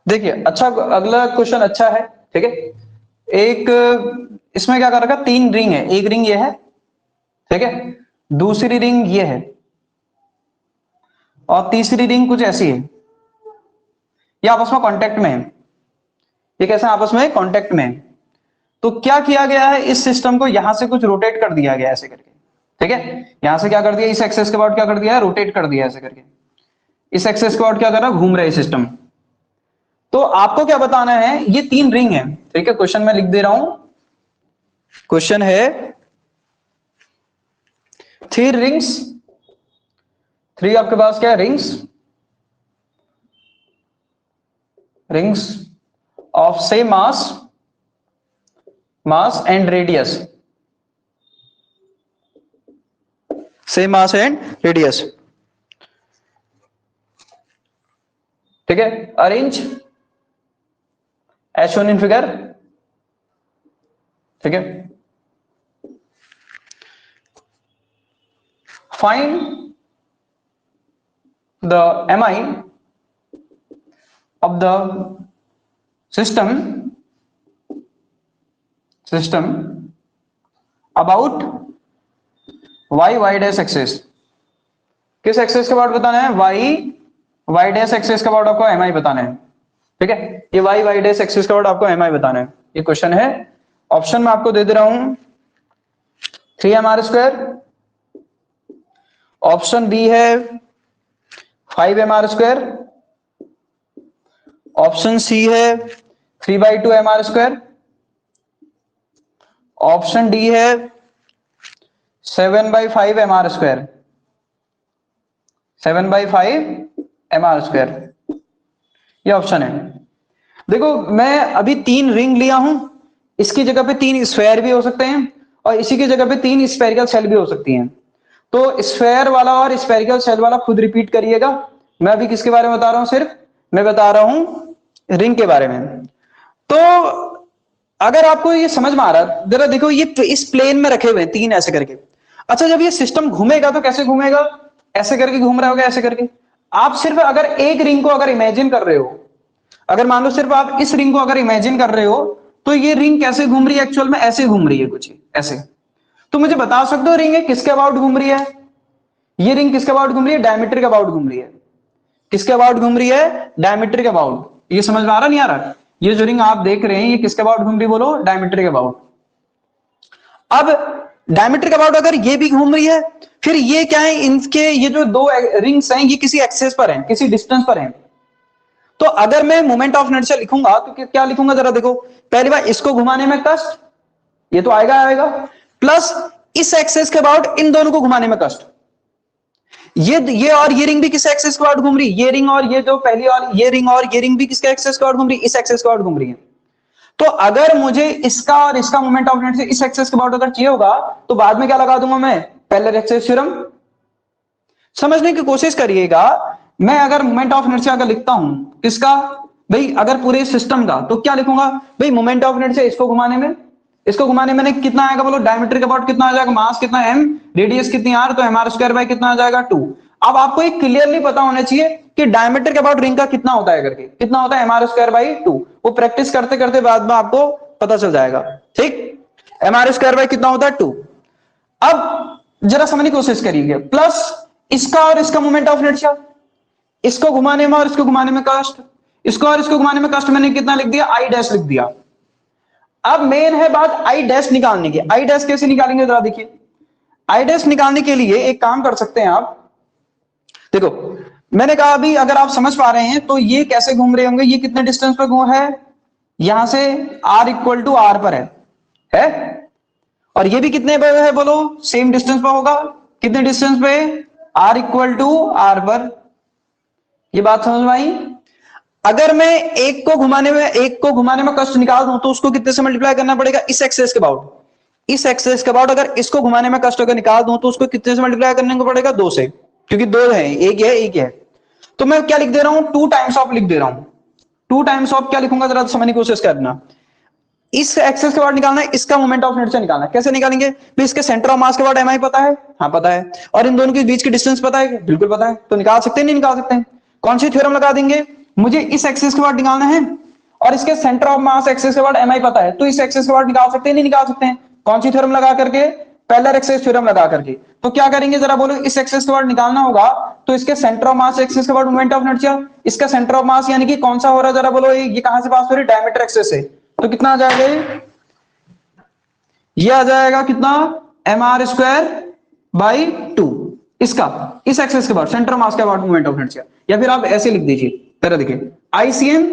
देखिए अच्छा, अगला क्वेश्चन अच्छा है, ठीक है। एक इसमें क्या कर रखा, 3 रिंग है, एक रिंग ये है, ठीक है, दूसरी रिंग ये है और तीसरी रिंग कुछ ऐसी है। ये आपस में कांटेक्ट में है। ये कैसे आपस में कांटेक्ट में है। तो क्या किया गया है, इस सिस्टम को यहां से कुछ रोटेट कर दिया गया ऐसे करके, ठीक है। यहां से क्या कर दिया, इस एक्सेस के बाद क्या कर दिया है, रोटेट कर दिया ऐसे करके। इस एक्सेस के बाद क्या कर रहा है, घूम रहा है सिस्टम। तो आपको क्या बताना है, ये 3 रिंग है, ठीक है। क्वेश्चन में लिख दे रहा हूं, क्वेश्चन है 3 रिंग्स, 3 आपके पास क्या है, rings of same mass and radius, same mass and radius, ठीक है। Arrange as shown in figure, ठीक है। Find the MI of the system about y dash axis। किस एक्सेस के अबाउट बताना है, y dash एक्सेस के अबाउट आपको MI बताना है, ठीक है। ये y dash एक्सेस के अबाउट आपको MI बताना है, ये क्वेश्चन है। ऑप्शन में आपको दे दे रहा हूं 3mr², ऑप्शन बी है 5mr², ऑप्शन सी है 3/2 mr², ऑप्शन डी है 7/5 mr², 7/5 mr², ये ऑप्शन है। देखो मैं अभी 3 रिंग लिया हूं, इसकी जगह पे 3 स्फेयर भी हो सकते हैं और इसी की जगह पे 3 स्फेरिकल सेल भी हो सकती हैं। तो स्फेयर वाला और स्फेरिकल शेल वाला खुद रिपीट करिएगा। मैं अभी किसके बारे में बता रहा हूं, सिर्फ मैं बता रहा हूं रिंग के बारे में। तो अगर आपको ये समझ में आ रहा, जरा देखो ये इस प्लेन में रखे हुए हैं तीन ऐसे करके। अच्छा जब ये सिस्टम घूमेगा तो कैसे घूमेगा, ऐसे करके घूम रहा होगा, ऐसे करके। आप सिर्फ अगर एक रिंग को अगर इमेजिन कर रहे हो, अगर मान लो सिर्फ आप इस रिंग को अगर इमेजिन कर रहे हो, तो ये रिंग कैसे घूम रही है, एक्चुअल में ऐसे घूम रही है कुछ ऐसे। तो मुझे बता सकते हो रिंग है किसके अबाउट घूम रही है, ये रिंग किसके अबाउट घूम रही है, डायमीटर के अबाउट घूम रही है। किसके अबाउट घूम रही है, डायमीटर के अबाउट। ये समझ में आ रहा नहीं आ रहा, ये जो रिंग आप देख रहे हैं ये किसके अबाउट घूम रही है, बोलो डायमीटर के अबाउट। अब डायमीटर के अबाउट अगर ये भी घूम रही है, फिर ये क्या है, इनके ये जो दो रिंग्स हैं ये किसी एक्सेस पर हैं, किसी डिस्टेंस पर हैं। तो अगर मैं मोमेंट ऑफ इनर्शिया लिखूंगा तो क्या लिखूंगा, जरा देखो। पहली बार इसको घुमाने में कष्ट, ये तो आएगा आएगा, प्लस इस एक्सेस के अबाउट इन दोनों को घुमाने में कष्ट। ये और ये रिंग भी किस एक्सेस के अबाउट घूम रही है, ये रिंग और ये जो पहली और ये रिंग भी किसके एक्सेस के अबाउट घूम रही है, इस एक्सेस के अबाउट घूम रही है। तो अगर मुझे इसका और इसका मोमेंट ऑफ इनर्शिया इस एक्सेस के अबाउट अगर चाहिए होगा, तो बाद में क्या लगा दूंगा मैं, पैरेलल एक्सेस थ्योरम। समझने की कोशिश करिएगा। मैं अगर मोमेंट ऑफ इनर्शिया अगर लिखता हूं किसका भाई, अगर पूरे सिस्टम का, तो क्या लिखूंगा भाई, मोमेंट ऑफ इनर्शिया इसको घुमाने में कितना आएगा, बोलो डायमीटर के अबाउट कितना आ जाएगा, मास कितना m, रेडियस कितनी r, तो mr² बाय कितना आ जाएगा 2। अब आपको एक क्लियरली पता होना चाहिए कि डायमीटर के अबाउट रिंग का कितना होता है करके, कितना होता है mr² बाय 2। वो प्रैक्टिस करते करते बाद में आपको पता चल जाएगा, ठीक। mr² बाय कितना होता है 2। अब जरा समझने की कोशिश करिए, प्लस इसका और इसका मोमेंट ऑफ इनर्शिया, इसको घुमाने में और इसको घुमाने में कष्ट, इसको और इसको घुमाने में कष्ट, मैंने कितना लिख दिया, I डैश लिख दिया। अब मेन है बात I डैश निकालने की। I डैश कैसे निकालेंगे जरा देखिए। I डैश निकालने के लिए एक काम कर सकते हैं आप, देखो मैंने कहा अभी अगर आप समझ पा रहे हैं तो ये कैसे घूम रहे होंगे, ये कितने डिस्टेंस पर घूम है, यहां से r इक्वल टू r पर है, और ये भी कितने पर है, बोलो सेम डिस्टेंस पर होगा, कितने डिस्टेंस पे, r इक्वल टू r पर। ये बात समझ में आई। अगर मैं एक को घुमाने में कष्ट निकाल दूं तो उसको कितने से मल्टीप्लाई करना पड़ेगा, इस एक्सेस के अबाउट, इस एक्सेस के अबाउट अगर इसको घुमाने में कष्ट अगर निकाल दूं तो उसको कितने से मल्टीप्लाई करने को पड़ेगा, 2 से, क्योंकि 2 है, एक है एक है। तो मैं क्या लिख दे रहा हूं, 2 टाइम्स ऑफ लिख दे रहा हूं। 2 टाइम्स ऑफ क्या लिखूंगा, जरा समझने की कोशिश करना। इस एक्सेस के बाद निकालना है, इसका मोमेंट ऑफ इनर्शिया निकालना है। कैसे निकालेंगे, तो इसके सेंटर ऑफ मास के बाद mi पता है, हाँ पता है, और इन दोनों के बीच की डिस्टेंस पता है, बिल्कुल पता है। तो निकाल सकते हैं, नहीं निकाल सकते हैं, कौन सी थ्योरम लगा देंगे, मुझे इस एक्सेस के बाद निकालना है और इसके सेंटर ऑफ मास एक्सेस के बाद mi पता है, तो इस एक्सेस के बाद निकाल सकते हैं, नहीं निकाल सकते हैं, कौन सी थ्योरम लगा करके, पैरेलल एक्सेस थ्योरम लगा करके। तो क्या करेंगे जरा बोलो, इस एक्सेस के बाद निकालना होगा तो इसके सेंटर ऑफ मास एक्सेस के बाद मोमेंट ऑफ इनर्शिया, इसका सेंटर ऑफ मास यानी कि कौन सा हो रहा है, जरा बोलो ये कहां से पास हो रही है, डायमीटर एक्सेस से, तो कितना आ जाएगा, ये आ जाएगा कितना, mr² बाई 2। इसका इस एक्सेस के बाद सेंटर मास के बाद मोमेंट ऑफ इनर्शिया, या फिर आप ऐसे लिख दीजिए, तरह देखिए ICM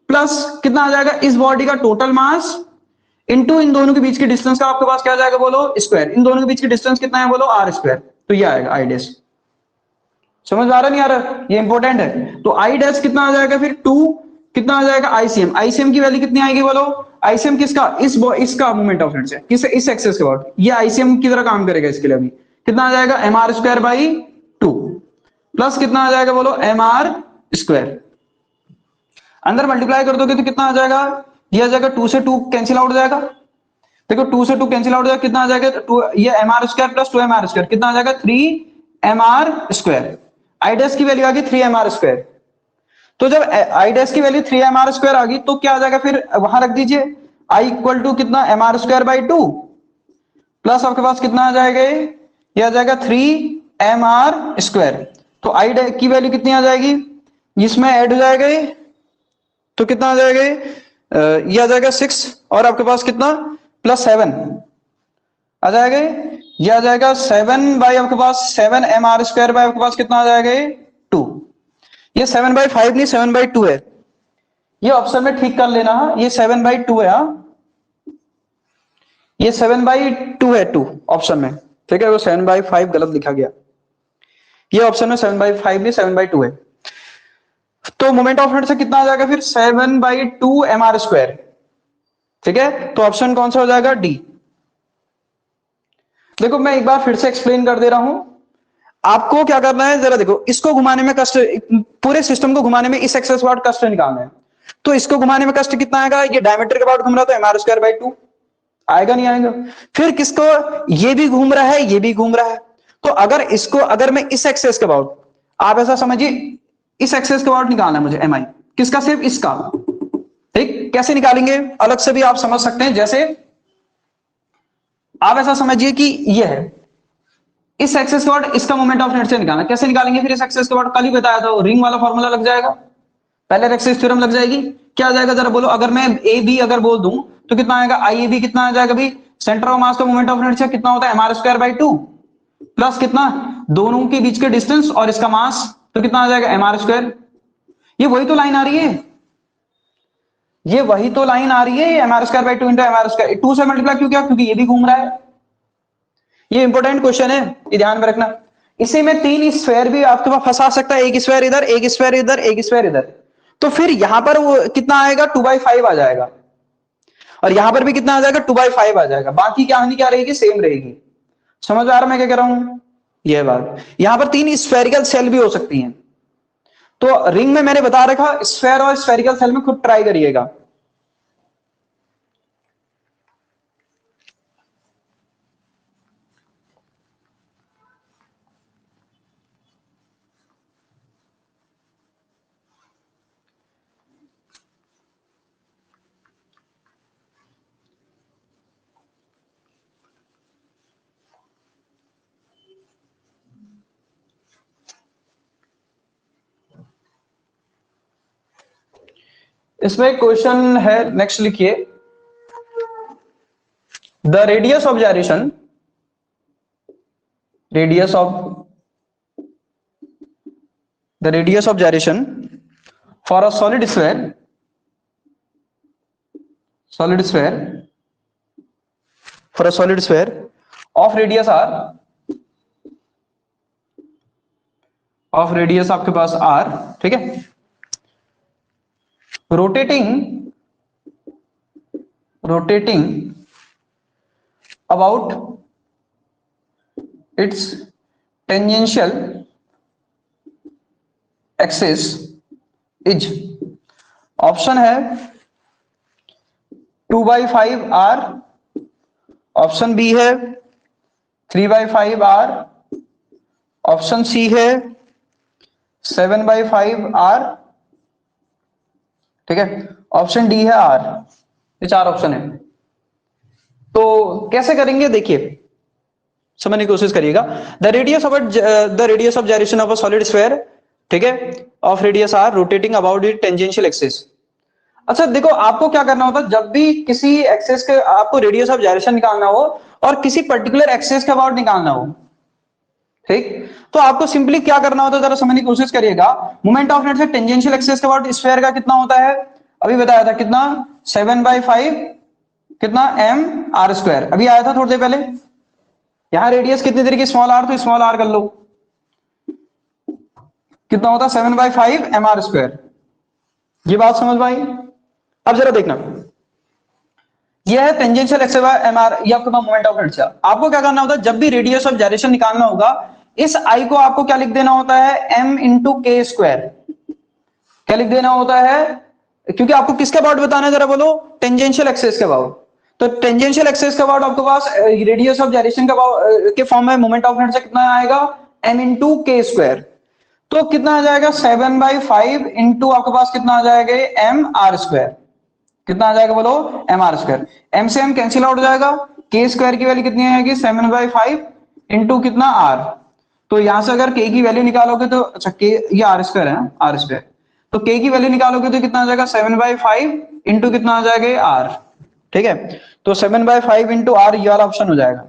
प्लस कितना आ जाएगा, इस बॉडी का टोटल मास इनटू इन दोनों के बीच की डिस्टेंस का आपके पास क्या आ जाएगा, बोलो स्क्वायर, इन दोनों के बीच की डिस्टेंस कितना है, बोलो r²। तो ये आएगा I डैश। समझ आ रहा नहीं आ रहा, ये इंपॉर्टेंट है। तो I डैश कितना आ जाएगा, फिर 2 कितना आ जाएगा ICM की वैल्यू कितनी आएगी, बोलो ICM किसका, इसका मोमेंट ऑफ इनर्शिया, किस इस एक्सेस के बाद, ये ICM की तरह काम करेगा इसके लिए। अभी कितना आ जाएगा, mr² बाई 2 प्लस कितना आ जाएगा, बोलो mr²। अंदर मल्टीप्लाई कर दोगे तो कितना आ जाएगा, ये आ जाएगा 2 से 2 कैंसिल आउट हो जाएगा, देखो 2 से 2 कैंसिल आउट हो जाएगा, कितना आ जाएगा 2, ये mr² प्लस 2mr², कितना आ जाएगा 3mr²। I डैश की वैल्यू आ गई 3mr²। तो जब I डैश की वैल्यू 3mr² आ गई तो क्या आ जाएगा, फिर वहां रख दीजिए I इक्वल टू कितना, mr² बाई 2 प्लस आपके पास कितना आ जाएगा, ये आ जाएगा 3mr²। तो I की वैल्यू कितनी आ जाएगी, इसमें ऐड हो जाएगा तो कितना आ जाएगा, ये आ जाएगा 6 और आपके पास कितना प्लस 7 आ जाएगा, ये आ जाएगा 7 बाई आपके पास 7mr² बाई आपके पास कितना आ जाएगा 2। ये 7/5 नहीं 7/2 है, ये ऑप्शन में ठीक कर लेना, ये 7/2 है, ये 7/2 है 2 ऑप्शन में, ठीक है, वो 7/5 गलत लिखा गया, ये ऑप्शन में 7/5 नहीं 7/2 है। तो मोमेंट ऑफ इनर्शिया कितना आ जाएगा, फिर 7/2 mr², ठीक है। तो ऑप्शन कौन सा हो जाएगा, डी। देखो मैं एक बार फिर से एक्सप्लेन कर दे रहा हूं। आपको क्या करना है, जरा देखो, इसको घुमाने में कष्ट, पूरे सिस्टम को घुमाने में इस एक्सेस वाट कष्ट निकालना है। तो इसको घुमाने में कष्ट कितना आएगा, ये डायमीटर के अबाउट घूम रहा है तो एम आर स्क्वायर बाई 2 आएगा, नहीं आएगा? फिर किसको, ये भी घूम रहा है, ये भी घूम रहा है। तो अगर इसको, अगर मैं इस एक्सेस के अबाउट, आप ऐसा समझिए, इस एक्सेस के अबाउट निकालना है मुझे एम आई, किसका, सिर्फ इसका। ठीक, कैसे निकालेंगे अलग से भी आप समझ सकते हैं। जैसे आप ऐसा समझिए कि ये है, इस एक्सेस के बाद इसका मोमेंट ऑफ इनर्शिया निकालना, कैसे निकालेंगे? फिर इस एक्सेस के बाद कल ही बताया था, रिंग वाला फॉर्मूला लग जाएगा, पहले एक्सेस थ्योरम लग जाएगी। क्या आ जाएगा जरा बोलो, अगर मैं ए बी अगर बोल दूं तो कितना आएगा, आई ए बी कितना आ जाएगा भाई, सेंटर ऑफ मास का मोमेंट ऑफ इनर्शिया कितना होता है, M R square by 2 plus कितना, दोनों के बीच के डिस्टेंस और इसका मास, तो कितना आ जाएगा, एम आर स्क्वायर। ये वही तो लाइन आ रही है, ये वही तो लाइन आ रही है, M R square by 2 into M R square, 2 से मल्टीप्लाई क्यों किया, क्योंकि ये भी घूम रहा है। ये इंपॉर्टेंट क्वेश्चन है, ये ध्यान में रखना। इसी में 3 स्फेयर भी आपके पास फंसा सकता है, एक स्फेयर इधर, एक स्फेयर इधर, एक स्फेयर इधर। तो फिर यहां पर वो कितना आएगा, 2/5 आ जाएगा, और यहां पर भी कितना आ जाएगा, 2/5 आ जाएगा। बाकी क्या हानि क्या रहेगी, सेम रहेगी। समझ आ रहा है मैं क्या कह रहा हूं? यह बात, यहां पर 3 स्फेरिकल सेल भी हो सकती हैं। तो रिंग में मैंने बता रखा, स्फेयर और स्फेरिकल सेल में खुद ट्राई करिएगा। इसमें क्वेश्चन है, नेक्स्ट लिखिए, the radius of gyration, radius of the radius of gyration for a solid sphere for a solid sphere of radius R, of radius आपके पास आर, ठीक है, rotating rotating about its tangential axis is, option है 2/5 आर, ऑप्शन बी है 3/5 आर, ऑप्शन सी है 7/5 आर, ठीक है, ऑप्शन डी है आर। ये 4 ऑप्शन है। तो कैसे करेंगे देखिए, समझने की कोशिश करिएगा। The radius of gyration of a solid sphere, ठीक है, of radius R rotating about it tangential axis. अच्छा देखो, आपको क्या करना होता है, जब भी किसी एक्सेस के आपको रेडियस ऑफ जाइरेशन निकालना हो और किसी पर्टिकुलर एक्सेस के अबाउट निकालना हो, ठीक, तो आपको सिंपली क्या करना होता है, जरा समझने की कोशिश करिएगा। Moment of inertia tangential axis के अबाउट स्फीयर का कितना होता है, अभी बताया था कितना, 7/5 कितना, एम आर स्क्वायर, अभी आया था थोड़ी देर पहले। यहां रेडियस कितनी देर की, स्मॉल आर, तो स्मॉल आर कर लो, कितना होता है, 7/5 एम आर स्क्वायर। ये बात समझ में आई? अब जरा देखना, यह है टेंजेंशियल एक्सिस एम आर, ये आपका मोमेंट ऑफ इनर्शिया। आपको क्या करना होता है, जब भी रेडियस ऑफ जाइरेशन निकालना होगा, इस आई को आपको क्या लिख देना होता है, एम इंटू के स्क्वायर। क्या लिख देना होता है, क्योंकि आपको किसके अबाउट बताना है, जरा बोलो, टेंजेंशियल एक्सिस के अबाउट। तो टेंजेंशियल एक्सिस के अबाउट आपके पास रेडियस ऑफ जाइरेशन के अबाउट के फॉर्म में मोमेंट ऑफ इनर्शिया कितना आएगा, एम इंटू के स्क्वायर। तो कितना आ जाएगा, 7/5 इंटू आपके पास कितना आ जाएगा, एम आर स्क्वायर। कितना आ जाएगा बोलो, एम आर स्क्वायर। एम से एम कैंसिल आउट हो जाएगा, के स्क्वायर की वैल्यू कितनी आएगी, 7/5 इंटू कितना, आर। तो यहां से अगर के की वैल्यू निकालोगे तो, अच्छा के, ये आर स्क्वायर है, आर स्क्वायर, तो के की वैल्यू निकालोगे तो कितना आ जाएगा, 7/5 इंटू कितना आ जाएगा, आर, ठीक है। तो 7/5 इंटू आर, ये वाला ऑप्शन हो जाएगा।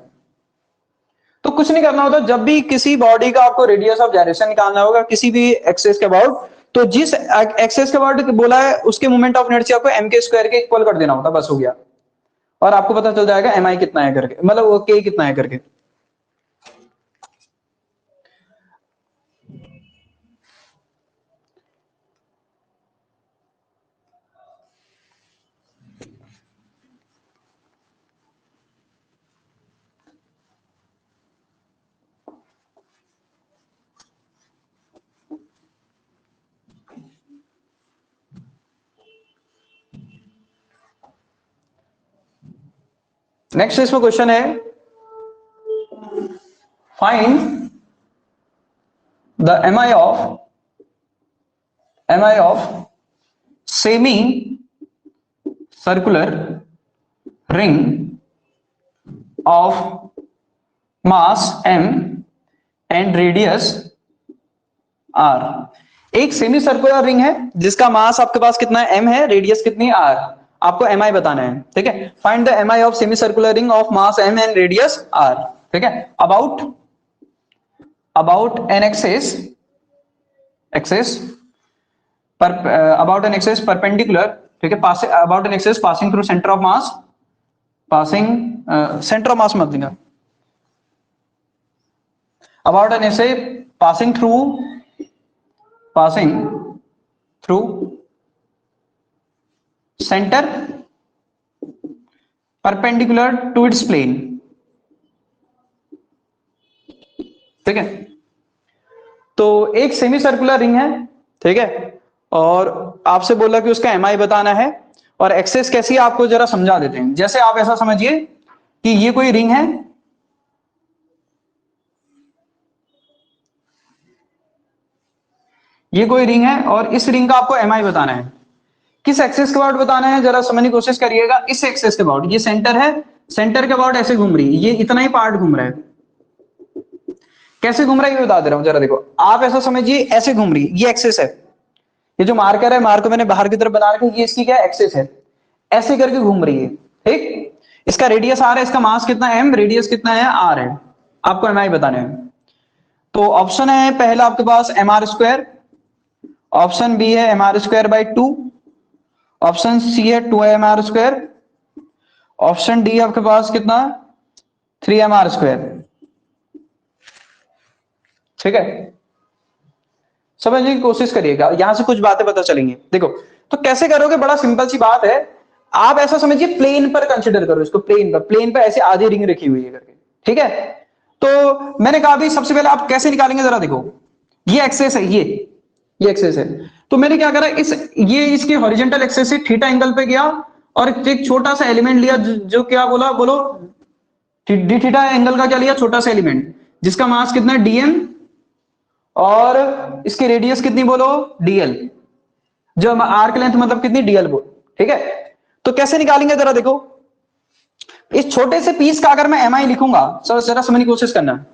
तो कुछ नहीं करना होता, जब भी किसी बॉडी का आपको रेडियस ऑफ जाइरेशन निकालना होगा किसी भी एक्सेस के अबाउट, तो जिस एक्सेस के अबाउट बोला है उसके मोमेंट ऑफ इनर्शिया को एम के स्क्वायर के इक्वल कर देना होता, बस हो गया। और आपको पता चल जाएगा एम आई कितना है करके, मतलब वो के कितना है करके। नेक्स्ट इसमें क्वेश्चन है, find the MI of semi circular ring of mass m and radius r। एक सेमी सर्कुलर रिंग है जिसका मास आपके पास कितना है, m है, रेडियस कितनी है, r। आपको mi बताना है, ठीक है। Find the mi of semi circular ring of mass m and radius r, ठीक है। About an axis about an axis perpendicular, ठीक है, about an axis passing through centre of mass, centre of mass मत देना, about an axis passing through centre perpendicular to its plane, ठीक है। तो एक सेमी सर्कुलर रिंग है, ठीक है, और आपसे बोला कि उसका एमआई बताना है, और एक्सेस कैसी है आपको जरा समझा देते हैं। जैसे आप ऐसा समझिए कि ये कोई रिंग है, ये कोई रिंग है और इस रिंग का आपको एमआई बताना है। किस एक्सेस के अबाउट बताना है जरा समझने की कोशिश करिएगा। इस एक्सेस के अबाउट, ये सेंटर है, सेंटर के अबाउट ऐसे घूम रही है, ये इतना ही पार्ट घूम रहा है। कैसे घूम रहा है ये बता दे रहा हूं, जरा देखो। आप ऐसा समझिए ऐसे घूम रही है, ये एक्सेस है, ये जो मार्कर है, मार्कर मैंने बाहर की तरफ बना रखा है, ये इसकी क्या एक्सेस है, ऐसे करके घूम रही है, ठीक। इसका रेडियस आर है, इसका मास कितना है m, रेडियस कितना है r है, आपको एमआई बताने हैं। तो ऑप्शन है पहला आपके पास mr², ऑप्शन बी है mr²/2, ऑप्शन सी है 2mr², ऑप्शन डी आपके पास कितना 3mr², ठीक है। समझने की कोशिश करिएगा, यहां से कुछ बातें पता चलेंगी। देखो तो कैसे करोगे, बड़ा सिंपल सी बात है। आप ऐसा समझिए प्लेन पर कंसीडर करो इसको, प्लेन पर ऐसे आधी रिंग रखी हुई है करके, ठीक है। तो मैंने कहा भी सबसे पहले आप कैसे निकालेंगे, जरा देखो, ये एक्सेस है, ये एक्सेस है। तो मैंने क्या करा, ये इसके हॉरिजॉन्टल एक्सेस से थीटा एंगल पे गया और एक छोटा सा एलिमेंट लिया, जो क्या बोलो डी थीटा एंगल का क्या लिया, छोटा सा एलिमेंट जिसका मास कितना है dm और इसकी रेडियस कितनी बोलो dl, जो आर्क लेंथ मतलब कितनी dl बोल, ठीक है। तो कैसे निकालेंगे जरा देखो, इस छोटे से पीस का अगर मैं mi लिखूंगा, जरा समझने की कोशिश करना।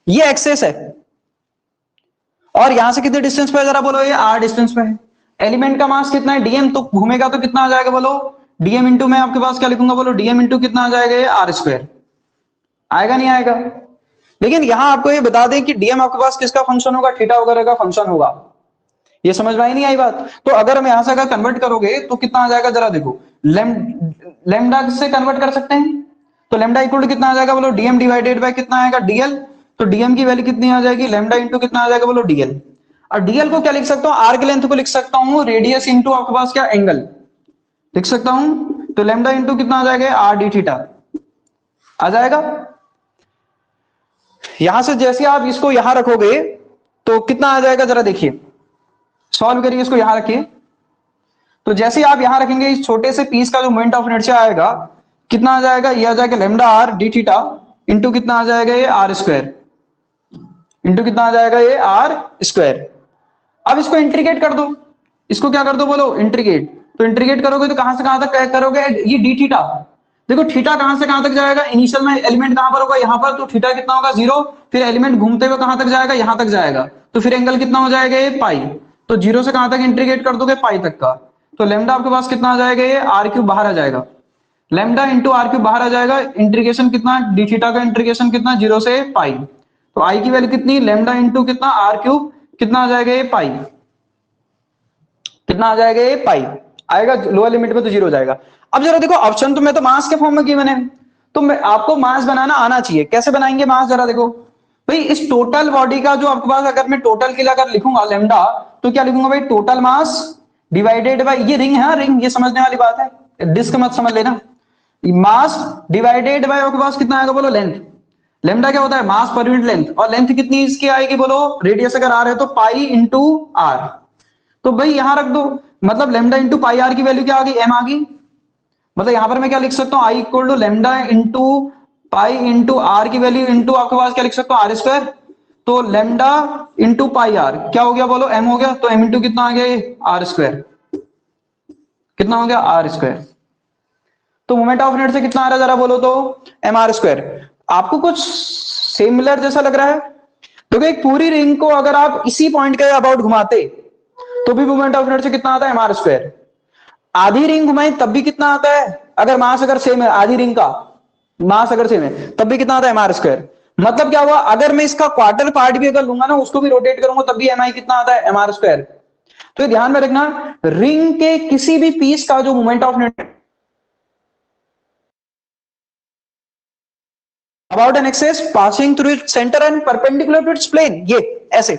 ये एक्सेस है और यहां से कितने डिस्टेंस पे है जरा बोलो, ये r डिस्टेंस पे है। एलिमेंट का मास कितना है dm, तो घूमेगा तो कितना आ जाएगा बोलो, dm इंटू मैं आपके पास क्या लिखूंगा बोलो, dm इंटू कितना आ जाएगा, ये r², आएगा नहीं आएगा। लेकिन यहां आपको ये बता दें कि dm आपके पास किसका फंक्शन होगा, थीटा वगैरह का फंक्शन होगा। ये समझ में आई नहीं आई बात। तो अगर हम यहां से अगर कन्वर्ट करोगे तो कितना आ जाएगा जरा देखो, लेमडा से कन्वर्ट कर सकते हैं, तो लेमडा इक्वल टू कितना आ जाएगा बोलो, dm डिवाइडेड बाय कितना आएगा dl। तो dm की वैल्यू कितनी आ जाएगी, लेमडा इंटू कितना आ जाएगा बोलो dl। और dl को क्या लिख सकता हूं, आर्क लेंथ को लिख सकता हूं, रेडियस इंटू आपके पास क्या एंगल लिख सकता हूं। तो लेमडा इंटू कितना आ जाएगा, आर डी थीटा आ जाएगा। यहां से जैसे आप इसको यहां रखोगे तो कितना आ जाएगा जरा देखिए, सॉल्व करिए इसको, यहां रखिए। तो जैसे आप यहां रखेंगे, इस छोटे से पीस का जो मोमेंट ऑफ इनर्शिया आएगा कितना आ जाएगा, ये आ जाएगा lambda R D theta into कितना आ जाएगा, ये r², इंटू कितना आ जाएगा, ये r²। अब इसको इंटीग्रेट कर दो, इसको क्या कर दो बोलो, इंटीग्रेट। तो इंटीग्रेट करोगे तो कहां से कहां तक करोगे, ये डी थीटा, देखो थीटा कहां से कहां तक जाएगा, इनिशियल में एलिमेंट कहां पर होगा, यहां पर, तो थीटा कितना होगा 0, फिर एलिमेंट घूमते हुए कहां तक जाएगा, यहां तक जाएगा, तो फिर एंगल कितना हो जाएगा, ये पाई। तो 0 से कहां तक इंटीग्रेट कर दोगे, पाई तक का। तो लेमडा आपके पास कितना आ जाएगा, ये r³ बाहर आ जाएगा, लेमडा इंटू r³ बाहर आ जाएगा, इंटीग्रेशन कितना, डी थीटा का इंटीग्रेशन कितना, 0 से पाई। तो आई की वैल्यू कितनी, लेमडा इंटू कितना r³ कितना आ जाएगा, ये पाई, कितना आ जाएगा, ये पाई आएगा, लोअर लिमिट में तो 0 हो जाएगा। अब जरा देखो ऑप्शन तो मैं तो मास के फॉर्म में किए मैंने, तो मैं आपको मास बनाना आना चाहिए। कैसे बनाएंगे मास जरा देखो भाई, इस टोटल बॉडी का जो आपके पास, अगर मैं टोटल के लिए अगर लिखूंगा लेमडा, तो क्या लिखूंगा भाई, टोटल मास डिवाइडेड बाय, ये रिंग है, रिंग, ये समझने वाली बात है, डिस्क मत समझ लेना। मास डिवाइडेड बाय आपके पास कितना आएगा बोलो, लेंथ। लेमडा क्या होता है, मास पर यूनिट लेंथ, और लेंथ कितनी इसकी आएगी बोलो, रेडियस अगर आर है तो पाई इंटू आर। तो भाई यहां रख दो, मतलब लेमडा इंटू पाई आर की वैल्यू क्या आ गई, एम आ गई। मतलब यहां पर मैं क्या लिख सकता हूँ, I equal to lambda into pi into R की वैल्यू इंटू आपके पास क्या लिख सकता हूँ, आर स्क्वायर। तो लेमडा इंटू पाई आर क्या हो गया बोलो, एम हो गया। तो एम इंटू कितना आ गया, ये आर स्क्वायर। कितना हो गया, आर स्क्वायर। तो मोमेंट ऑफ इनर्शिया से कितना आ रहा है जरा बोलो तो, एम आर स्क्वायर। आपको कुछ सिमिलर जैसा लग रहा है? क्योंकि एक पूरी रिंग को अगर आप इसी पॉइंट के अबाउट घुमाते तो भी मोमेंट ऑफ इनर्शिया कितना आता है, एम आर स्क्वायर। आधी रिंग घुमाई तब भी कितना आता है, अगर मास अगर सेम है, आधी रिंग का मास अगर सेम है तब भी कितना आता है, एम आर स्क्वायर। मतलब क्या हुआ, अगर मैं इसका क्वार्टर पार्ट भी अगर लूंगा ना, उसको भी रोटेट करूंगा तब भी एम आई कितना आता है, एम आर स्क्वायर। तो ये ध्यान में रखना, रिंग के किसी भी पीस का जो moment of inertia about an axis passing through its centre and perpendicular to its plane, ये ऐसे,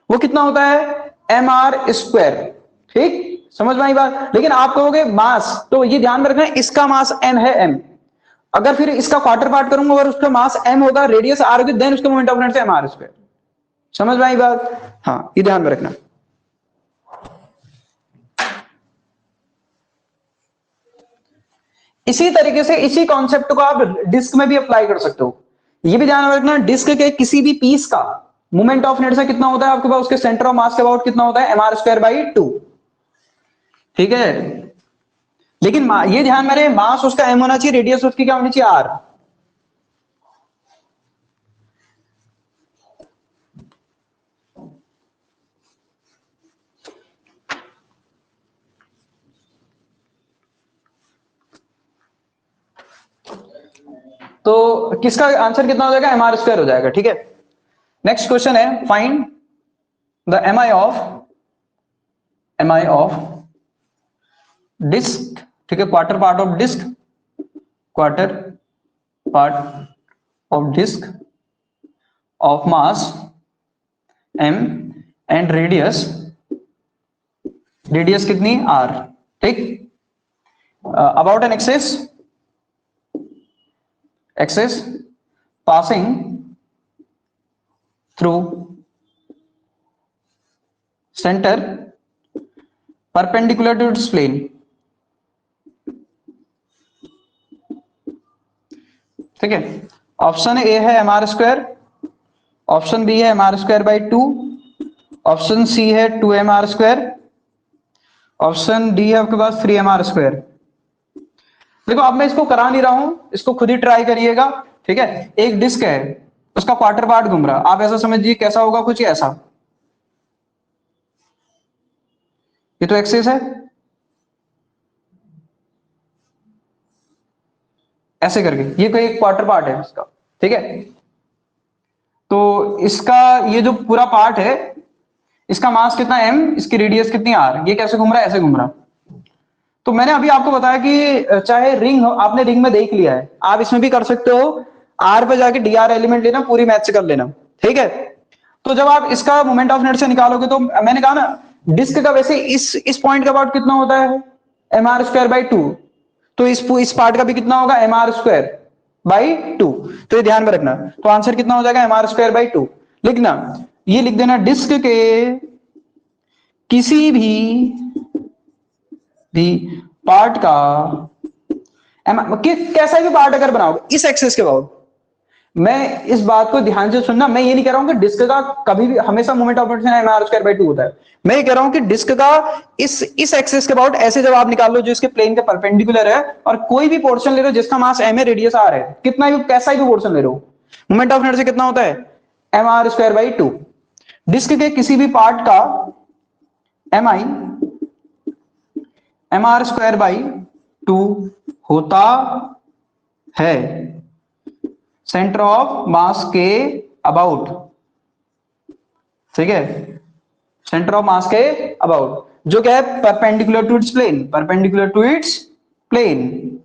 वो कितना होता है, एम आर स्क्वायर। ठीक, समझ में आई बात। लेकिन आप कहोगे मास, तो ये ध्यान में रखना इसका मास एम है, एम। अगर फिर इसका क्वार्टर पार्ट करूंगा और उसका मास एम होगा, रेडियस आर होगी, देन उसका moment of inertia M R square. समझ में आई बात। हाँ, ये ध्यान में रखना। इसी तरीके से इसी कॉन्सेप्ट को आप डिस्क में भी अप्लाई कर सकते हो। ये भी ध्यान में रखना, डिस्क के किसी भी पीस का मोमेंट ऑफ इनर्शिया कितना होता है आपके पास, उसके सेंटर ऑफ मास के अबाउट कितना होता है, M R square by two. ठीक है, लेकिन ये ध्यान में रहे, मास उसका एम होना चाहिए, रेडियस उसकी क्या होनी चाहिए, आर। तो किसका आंसर कितना हो जाएगा, एम आर स्क्वायर हो जाएगा। ठीक है, नेक्स्ट क्वेश्चन है, find the M I of disc. ठीक है, quarter part of disc, quarter part of disc of mass M and radius, radius कितनी, आर। ठीक, about an axis passing through centre perpendicular to its plane. ठीक है, ऑप्शन ए है M R square, option B है M R square by two, option C है two M R square, option D है आपके पास थ्री एम आर स्क्वायर। देखो अब मैं इसको करा नहीं रहा हूं, इसको खुद ही ट्राई करिएगा। ठीक है, एक डिस्क है, उसका क्वार्टर पार्ट घूम रहा, आप ऐसा समझिए कैसा होगा, कुछ ऐसा। ये तो एक्सिस है, ऐसे करके ये कोई एक क्वार्टर पार्ट है इसका। ठीक है, तो इसका ये जो पूरा पार्ट है, इसका मास कितना एम, इसकी रेडियस कितनी आर, ये कैसे घूम रहा है, ऐसे घूम रहा। तो मैंने अभी आपको बताया कि चाहे रिंग हो, आपने रिंग में देख लिया है, आप इसमें भी कर सकते हो। आर पे जाके डी आर एलिमेंट लेना, पूरी मैथ से कर लेना। ठीक है, तो जब आप इसका मोमेंट ऑफ इनर्शिया निकालोगे, तो मैंने कहा ना, डिस्क का वैसे इस पॉइंट का अबाउट कितना होता है, M R square by two. तो इस पार्ट का भी कितना होगा, M R square by two. तो ये ध्यान में रखना, तो आंसर कितना हो जाएगा, M R square by two. लिखना, ये लिख देना, डिस्क के किसी भी पार्ट का कैसा भी पार्ट अगर बनाओगे इस एक्सेस के अबाउट, मैं इस बात को ध्यान से सुनना, मैं ये नहीं कह रहा हूं कि डिस्क का कभी भी हमेशा moment of inertia M R square by two होता है। मैं ये कह रहा हूं कि डिस्क का इस एक्सेस के अबाउट ऐसे जब आप निकाल लो जो इसके प्लेन के परपेंडिकुलर है, और कोई भी पोर्शन ले लो जिसका मास एम है, रेडियस आर है, कितना भी कैसा भी पोर्शन ले लो, मोमेंट ऑफ इनर्शिया कितना होता है, M R square by two. Disc के किसी भी पार्ट का M I M R square by two होता है सेंटर ऑफ मास के अबाउट। ठीक है, सेंटर ऑफ मास के अबाउट, जो क्या है, perpendicular to its plane, perpendicular to its plane.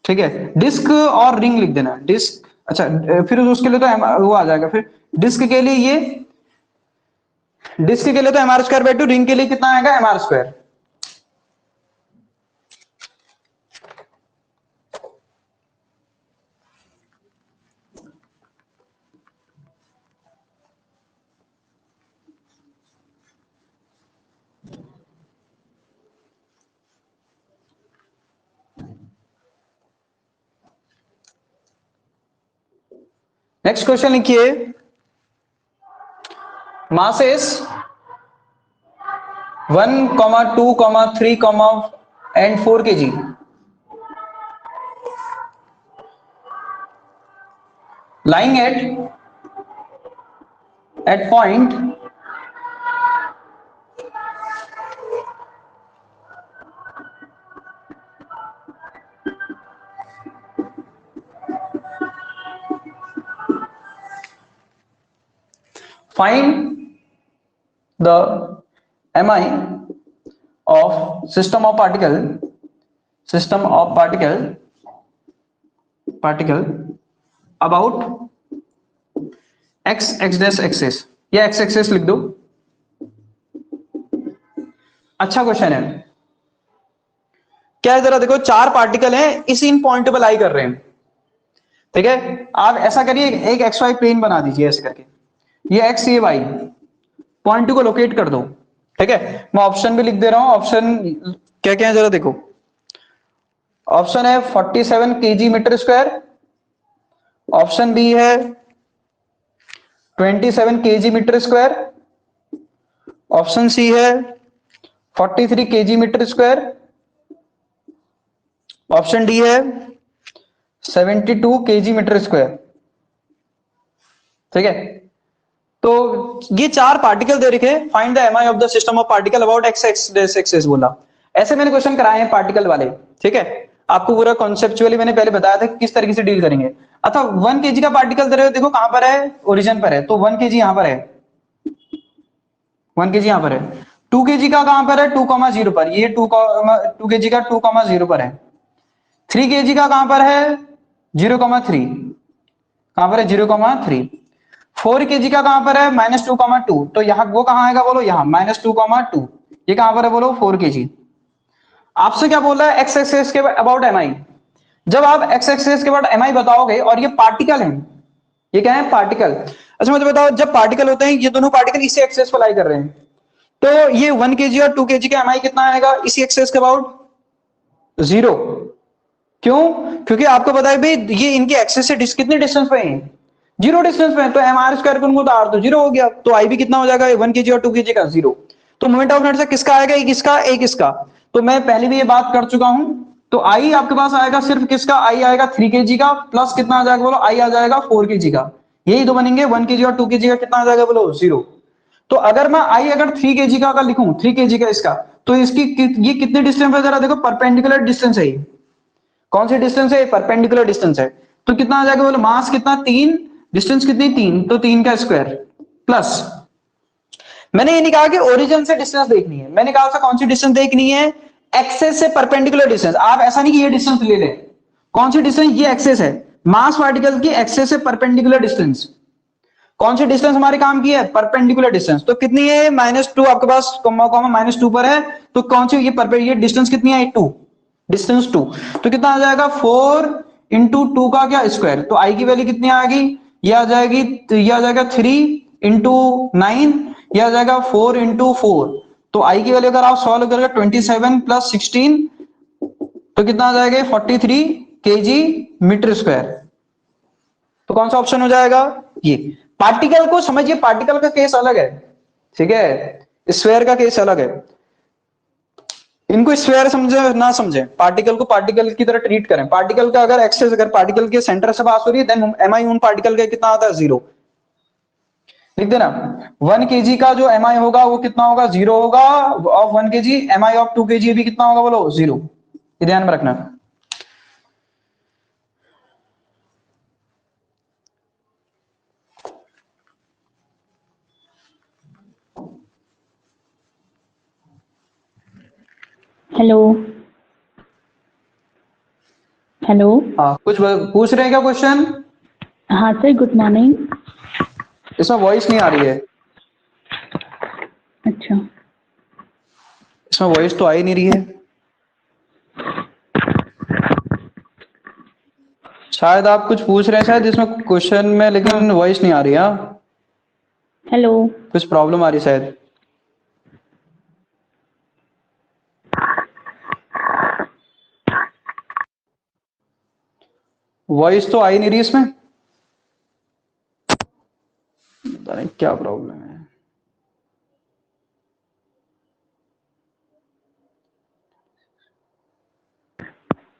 ठीक है, डिस्क और रिंग लिख देना, डिस्क। अच्छा, फिर उसके लिए तो वो आ जाएगा फिर, डिस्क के लिए ये, डिस्क के लिए तो M R square by two, ring के लिए कितना आएगा, M R square. Next question लिखिए, mass is 1, 2, 3, and 4 kg. Lying at point find the mi of system of particle about x dash axis, या x axis लिख दो। अच्छा क्वेश्चन है, क्या है जरा देखो, चार पार्टिकल हैं, इसी इन पॉइंट पे लाई कर रहे हैं, ठीक है। आप ऐसा करिए, एक एक्स वाई प्लेन बना दीजिए ऐसे करके, ये एक्स ये वाई, पॉइंट को लोकेट कर दो, ठीक है। मैं ऑप्शन भी लिख दे रहा हूं, ऑप्शन क्या क्या है जरा देखो। ऑप्शन है 47 kg metre square, option B है 27 kg metre square, option C है 43 kg metre square, option D है 72 kg मीटर स्क्वायर, ठीक है। तो ये चार पार्टिकल दे रखे, find the MI of the system of particle about x axis बोला। ऐसे मैंने क्वेश्चन कराए हैं पार्टिकल वाले, ठीक है। आपको पूरा कॉन्सेप्चुअली मैंने पहले बताया था कि किस तरीके से डील करेंगे। अच्छा 1 kg का पार्टिकल दे रहे हो, देखो कहां पर है, ओरिजिन पर है, तो 1 kg यहां पर है, 1 kg यहां पर है। 2 kg का कहां पर है, 2,0 पर, ये 2 kg का 2,0 पर है। 3 kg का कहां पर है, 0,3, कहां पर है 0,3। 4 kg का कहां पर है, -2,2, तो यहाँ वो कहां आएगा बोलो, यहाँ -2,2, ये कहां पर है बोलो 4 kg। आपसे क्या बोल रहा है, एक्स एक्सिस के अबाउट एमआई। जब आप एक्स एक्सिस के अबाउट एमआई बताओगे, और ये पार्टिकल है, ये क्या है पार्टिकल। अच्छा मुझे बताओ, जब पार्टिकल होते हैं, ये दोनों पार्टिकल इसी एक्सिस पर लाई कर रहे हैं, तो ये 1 kg और 2 kg का एमआई कितना आएगा इसी एक्सिस के अबाउट, 0। क्यों, क्योंकि आपको पता है भाई ये इनके एक्सिस से कितने डिस्टेंस पे हैं, 0 डिस्टेंस पे है, तो एम आर स्क्वायर को आर तो 0 हो गया, तो आई भी कितना हो जाएगा 1 kg और 2 kg का 0। तो मोमेंट ऑफ इनर्शिया किसका आएगा, एक इसका एक इसका। तो मैं पहले भी ये बात कर चुका हूं, तो आई आपके पास आएगा सिर्फ किसका, आई आएगा 3 kg का, प्लस कितना आ जाएगा बोलो, आई आ जाएगा 4 kg का, यही तो बनेंगे 1 kg और 2 kg का कितना आ जाएगा बोलो 0। तो अगर मैं आई अगर 3 kg का अगर लिखूं, 3 kg का इसका, तो इसकी ये कितने डिस्टेंस है जरा देखो, परपेंडिकुलर डिस्टेंस है, कौन सी डिस्टेंस है, परपेंडिकुलर डिस्टेंस है। तो कितना आ जाएगा बोलो, मास कितना 3, डिस्टेंस कितनी 3, तो 3 का स्क्वायर प्लस, मैंने ये नहीं कहा कि ओरिजिन से डिस्टेंस देखनी है, मैंने कहा था कौन सी डिस्टेंस देखनी है, एक्सेस से परपेंडिकुलर डिस्टेंस। आप ऐसा नहीं कि ये डिस्टेंस ले लें, कौन सी डिस्टेंस, ये एक्सेस है, मास पार्टिकल की एक्सेस से परपेंडिकुलर डिस्टेंस, कौन सी डिस्टेंस हमारे काम की है, परपेंडिकुलर डिस्टेंस। तो कितनी है -2 आपके पास, कॉमा कॉमा -2 पर है, तो कौन सी ये डिस्टेंस कितनी है 2, डिस्टेंस 2, तो कितना आ जाएगा 4 इंटू 2 का क्या स्क्वायर, तो आई की वैल्यू कितनी आ गई, ये आ जाएगी, तो ये आ जाएगा 3 इंटू 9, ये आ जाएगा 4 इंटू 4, तो आई की वैल्यू अगर आप सॉल्व करोगे 27 प्लस 16, तो कितना आ जाएगा 43 kg मीटर स्क्वायर। तो कौन सा ऑप्शन हो जाएगा, ये। पार्टिकल को समझिए, पार्टिकल का केस अलग है, ठीक है, स्फेयर का केस अलग है। इनको स्फेयर समझे ना समझे, पार्टिकल को पार्टिकल की तरह ट्रीट करें। पार्टिकल का अगर एक्सेस, अगर पार्टिकल के सेंटर से पास हो रही है, देन एमआई उन पार्टिकल का कितना आता है 0, लिख देना। 1 kg का जो एमआई होगा वो कितना होगा 0 होगा, of 1 kg, MI of 2 kg भी कितना होगा बोलो 0, ये ध्यान में रखना। Hello hello. हाँ, कुछ पूछ रहे हैं क्या क्वेश्चन, हाँ सर, गुड मॉर्निंग। इसमें वॉइस नहीं आ रही है, अच्छा, इसमें वॉइस तो आ ही नहीं रही है, शायद आप कुछ पूछ रहे हैं शायद इसमें क्वेश्चन में, लेकिन वॉइस नहीं आ रही है, हेलो। कुछ प्रॉब्लम आ रही है शायद। वॉइस तो आ ही नहीं रही इसमें। पता नहीं क्या प्रॉब्लम है।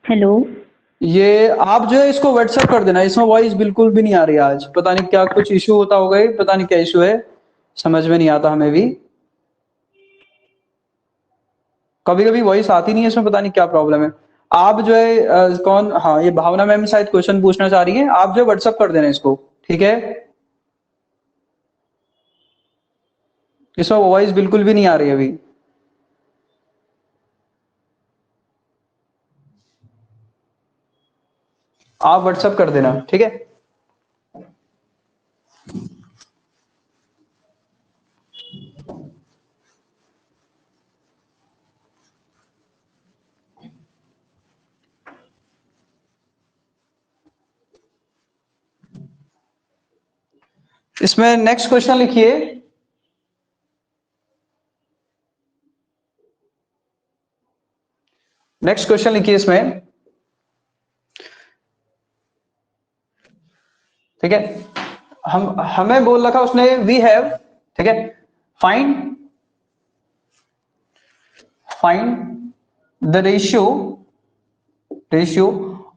हेलो। ये आप जो है इसको व्हाट्सएप कर देना, इसमें वॉइस बिल्कुल भी नहीं आ रही है आज, पता नहीं क्या कुछ इशू होता होगा, पता नहीं क्या इशू है, समझ में नहीं आता हमें भी। कभी कभी वॉइस आती नहीं है इसमें, पता नहीं क्या प्रॉब्लम है। आप जो है कौन, हाँ ये भावना मैम शायद क्वेश्चन पूछना चाह रही है, आप जो व्हाट्सएप कर देना इसको, ठीक है। इसमें वॉइस बिल्कुल भी नहीं आ रही है अभी। आप व्हाट्सएप कर देना, ठीक है। इसमें नेक्स्ट क्वेश्चन लिखिए। नेक्स्ट क्वेश्चन लिखिए इसमें, ठीक है। हम हमें बोल रखा उसने वी हैव, ठीक है, find find the ratio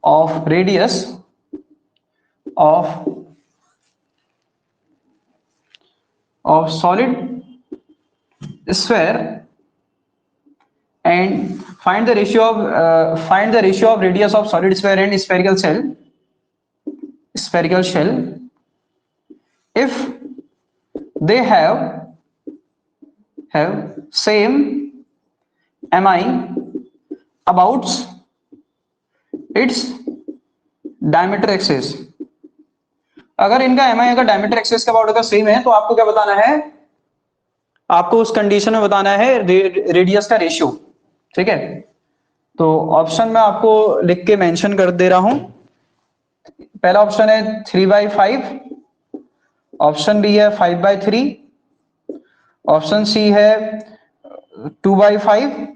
of radius of solid sphere and find the ratio of radius of solid sphere and spherical shell if they have same mi about its diameter axis। अगर इनका mi अगर डायमीटर एक्सिस के अबाउट अगर सेम है तो आपको क्या बताना है, आपको उस कंडीशन में बताना है रेडियस का रेशियो, ठीक है। तो ऑप्शन में आपको लिख के मेंशन कर दे रहा हूं। पहला ऑप्शन है 3/5, ऑप्शन बी है 5/3, ऑप्शन सी है 2/5,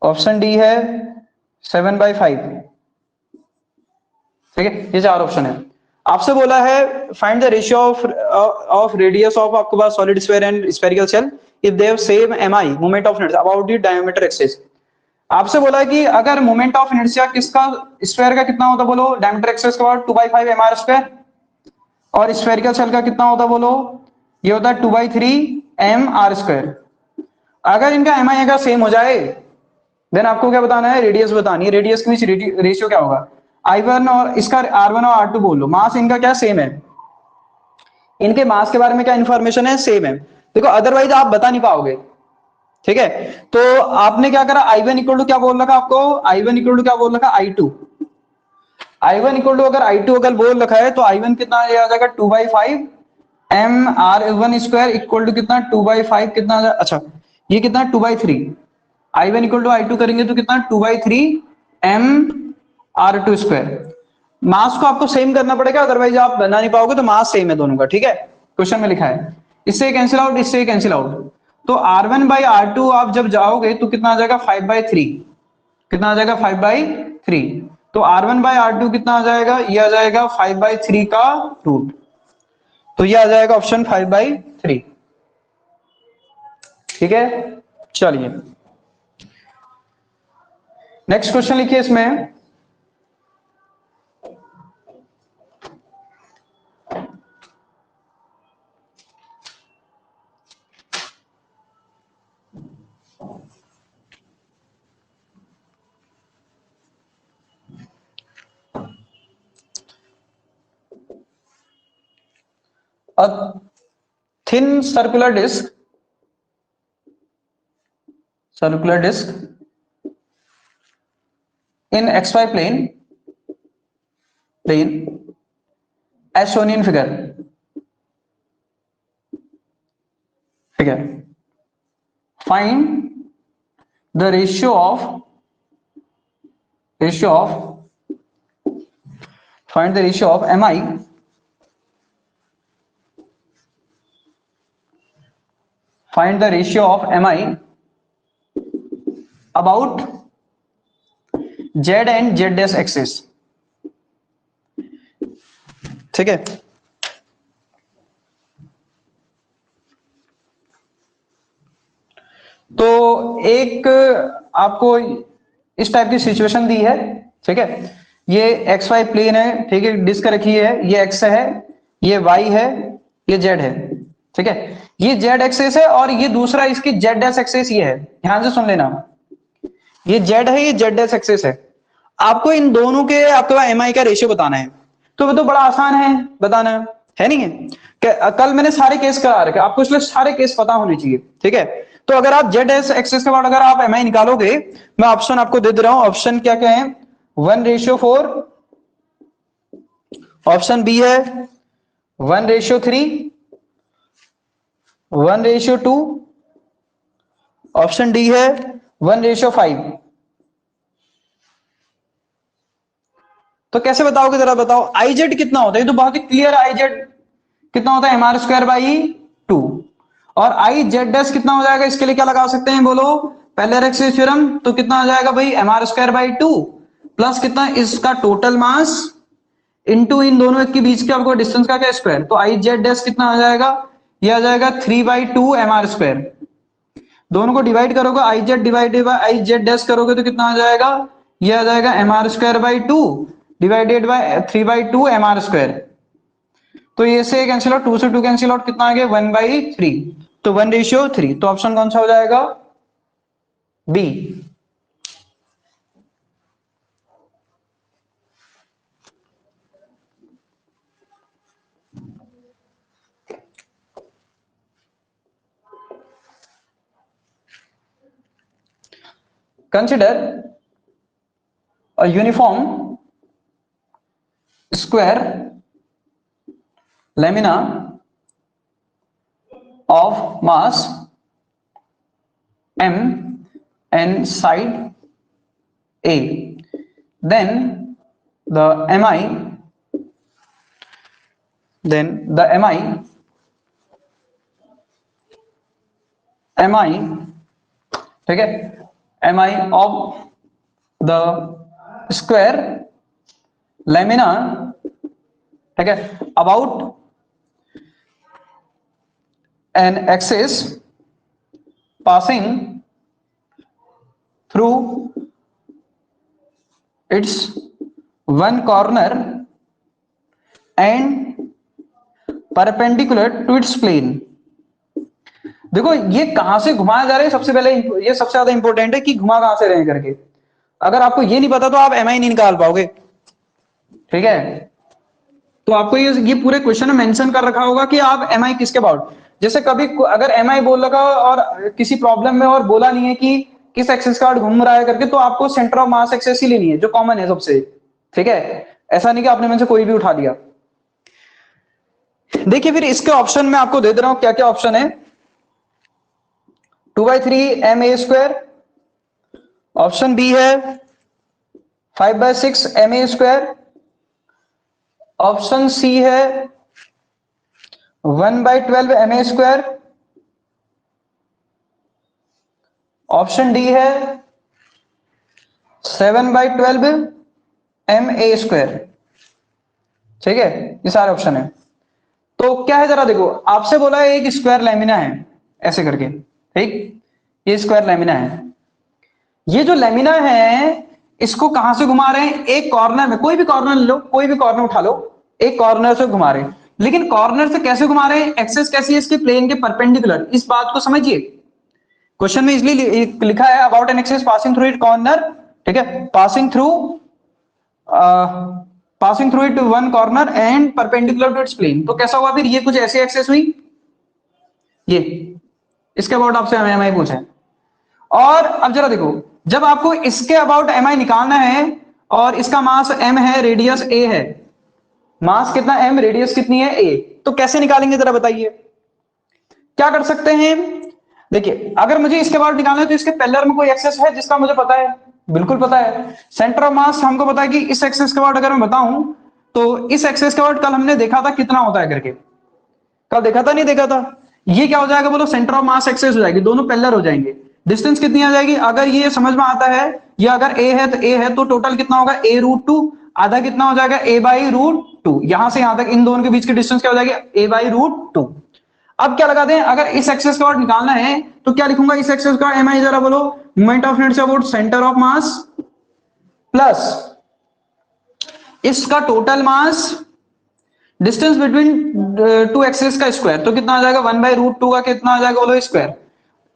ऑप्शन डी है 7/5, ठीक है। ये चार ऑप्शन है। आपसे बोला है find the ratio of radius of आपके पास solid sphere and spherical shell if they have same MI moment of inertia about the diameter axis. आपसे बोला है कि अगर मोमेंट ऑफ इनर्शिया किसका, स्फीयर का कितना होता बोलो डायमीटर एक्सिस के बाद 2/5 mr स्क्वायर, और स्फेरिकल शेल का कितना होता बोलो, ये होता है 2/3 mr स्क्वायर। अगर इनका एम आई अगर सेम हो जाए देन आपको क्या बताना है, रेडियस बतानी है। रेडियस के बीच रेशियो क्या होगा, I1 और इसका R1 और R2 बोल लो, मास इनका क्या सेम है, इनके मास के बारे में क्या इंफॉर्मेशन है, सेम है। देखो अदरवाइज आप बता नहीं पाओगे, ठीक है। तो आपने क्या करा, I1 इक्वल टू क्या बोल रखा आपको, I1 इक्वल टू क्या बोल रखा, I2। I1 इक्वल टू अगर I2 अगर बोल रखा है तो I1 कितना आ जाएगा 2/5 mr1 स्क्वायर इक्वल टू कितना 2/5 कितना अच्छा ये कितना 2/3। I1 इक्वल टू I2 करेंगे तो कितना 2/3 mr2 स्क्वायर। मास को आपको सेम करना पड़ेगा, अदरवाइज आप बना नहीं पाओगे, तो मास सेम है दोनों का, ठीक है। क्वेश्चन में लिखा है, इससे कैंसिल आउट, इससे कैंसिल आउट, तो R1/R2 आप जब जाओगे तो कितना आ जाएगा 5/3, कितना आ जाएगा 5/3। तो R1/R2 कितना आ जाएगा, ये आ जाएगा 5/3 का रूट, तो ये आ जाएगा ऑप्शन 5/3, ठीक है। चलिए नेक्स्ट क्वेश्चन लिखिए इसमें, a thin circular disc in xy plane as shown in figure find the ratio of mi about z and z dash axis, ठीक है। तो एक आपको इस टाइप की सिचुएशन दी है, ठीक है, ये एक्स वाई प्लेन है, ठीक है, डिस्क रखी है, ये एक्स है, ये वाई है, ये जेड है, ठीक है, ये जेड एक्सेस है और ये दूसरा इसकी जेड डैश एक्सेस ये है। ध्यान से सुन लेना, ये जेड है, ये जेड डैश एक्सेस है। आपको इन दोनों के आपके पास एम आई का रेशियो बताना है, तो वो तो बड़ा आसान है बताना, है नहीं है? कल मैंने सारे केस करा रखे, आपको इसलिए सारे केस पता होने चाहिए, ठीक है। तो अगर आप जेड एक्सेस के बाद अगर आप एम आई निकालोगे, मैं ऑप्शन आपको दे दे रहा हूं, ऑप्शन क्या क्या है, 1:4, ऑप्शन बी है 1:3, 1:2, ऑप्शन डी है 1:5। तो कैसे बताओगे जरा बताओ, आई जेड कितना होता है? ये तो बहुत ही क्लियर, आई जेड कितना होता है, एम आर स्क्वायर बाई 2। और आई जेड डैश कितना हो जाएगा, इसके लिए क्या लगा सकते हैं बोलो, पेलर-एक्सिस थ्योरम, तो कितना आ जाएगा भाई, M R square by 2 plus कितना, इसका टोटल मास इनटू इन दोनों के बीच के आपको डिस्टेंस का क्या स्क्वायर, तो आई जेड डैश कितना आ जाएगा, ये आ जाएगा 3/2 एम आर स्क्वायर। दोनों को डिवाइड करोगे, I Z divided by I Z dash करोगे तो कितना आ जाएगा, ये आ जाएगा M R square by 2 divided by 3/2 M R square. तो ये से कैंसिल आउट, 2 से 2 कैंसिल आउट, कितना आ गया 1/3, तो 1:3। तो ऑप्शन कौन सा हो जाएगा, B. Consider a uniform square lamina of mass m and side a, then the mi ठीक है, mi of the square lamina, ठीक है, about an axis passing through its one corner and perpendicular to its plane। देखो ये कहां से घुमाया जा रहा है, सबसे पहले ये सबसे ज्यादा इंपॉर्टेंट है कि घुमा कहां से रहे करके। अगर आपको ये नहीं पता तो आप एम आई नहीं निकाल पाओगे, ठीक है। तो आपको ये पूरे क्वेश्चन में मेंशन कर रखा होगा कि आप एम आई किसके अबाउट, जैसे कभी अगर एम आई बोल रखा और किसी प्रॉब्लम में और बोला नहीं है कि किस एक्सेस का घूम रहा है करके, तो आपको सेंटर ऑफ मास एक्सेस ही लेनी है जो कॉमन है सबसे, ठीक है। ऐसा नहीं कि आपने में से कोई भी उठा लिया। देखिए फिर इसके ऑप्शन में आपको दे दे रहा हूं क्या क्या ऑप्शन है, 2/3 M A square, option B है 5/6 M A square, option C है 1/12 M A square, option D है 7/12 एम ए स्क्वायर, ठीक है। ये सारे ऑप्शन है। तो क्या है जरा देखो, आपसे बोला है एक स्क्वायर लैमिना है ऐसे करके, ठीक, ये स्क्वायर लैमिना है। ये जो लैमिना है इसको कहां से घुमा रहे हैं, एक कॉर्नर में, कोई भी कॉर्नर लो, कोई भी कॉर्नर उठा लो, एक कॉर्नर से घुमा रहे हैं। लेकिन कॉर्नर से कैसे घुमा रहे हैं, एक्सेस कैसी है इसके, प्लेन के परपेंडिकुलर। इस बात को समझिए, क्वेश्चन में इसलिए लिखा है about an axis passing through it corner, ठीक है, passing through it one corner and perpendicular to its plane. तो कैसा हुआ फिर, ये कुछ ऐसी एक्सेस हुई, ये इसके अबाउट आपसे एम आई पूछा है। और अब जरा देखो, जब आपको इसके अबाउट एम आई निकालना है और इसका मास m है, रेडियस a है, मास कितना m, रेडियस कितनी है a, तो कैसे निकालेंगे जरा बताइए। क्या कर सकते हैं, देखिए अगर मुझे इसके अबाउट निकालना है तो इसके पैरेलल में कोई एक्सेस है जिसका मुझे पता है, बिल्कुल पता है। सेंटर ऑफ मास हमको पता है कि इस एक्सेस के अबाउट अगर मैं बताऊं तो इस एक्सेस के अबाउट कल हमने देखा था कितना होता है करके, कल देखा था नहीं देखा था। ये क्या हो जाएगा बोलो, सेंटर ऑफ मास एक्सेस हो जाएगी, दोनों पैरेलल हो जाएंगे। डिस्टेंस कितनी आ जाएगी, अगर ये समझ में आता है, ये अगर a है तो a है, तो टोटल कितना होगा a√2, आधा कितना हो जाएगा a/√2। यहां से यहां तक इन दोनों के बीच की डिस्टेंस क्या हो जाएगी a/√2। अब क्या लगा दें, अगर इस एक्सेस का निकालना है तो क्या लिखूंगा इस एक्सेस का, एम आई जरा बोलो, moment of inertia about centre of mass plus इसका total mass distance between two axes का स्क्वायर, तो कितना आ जाएगा 1/√2 का कितना आ जाएगा बोलो स्क्वायर।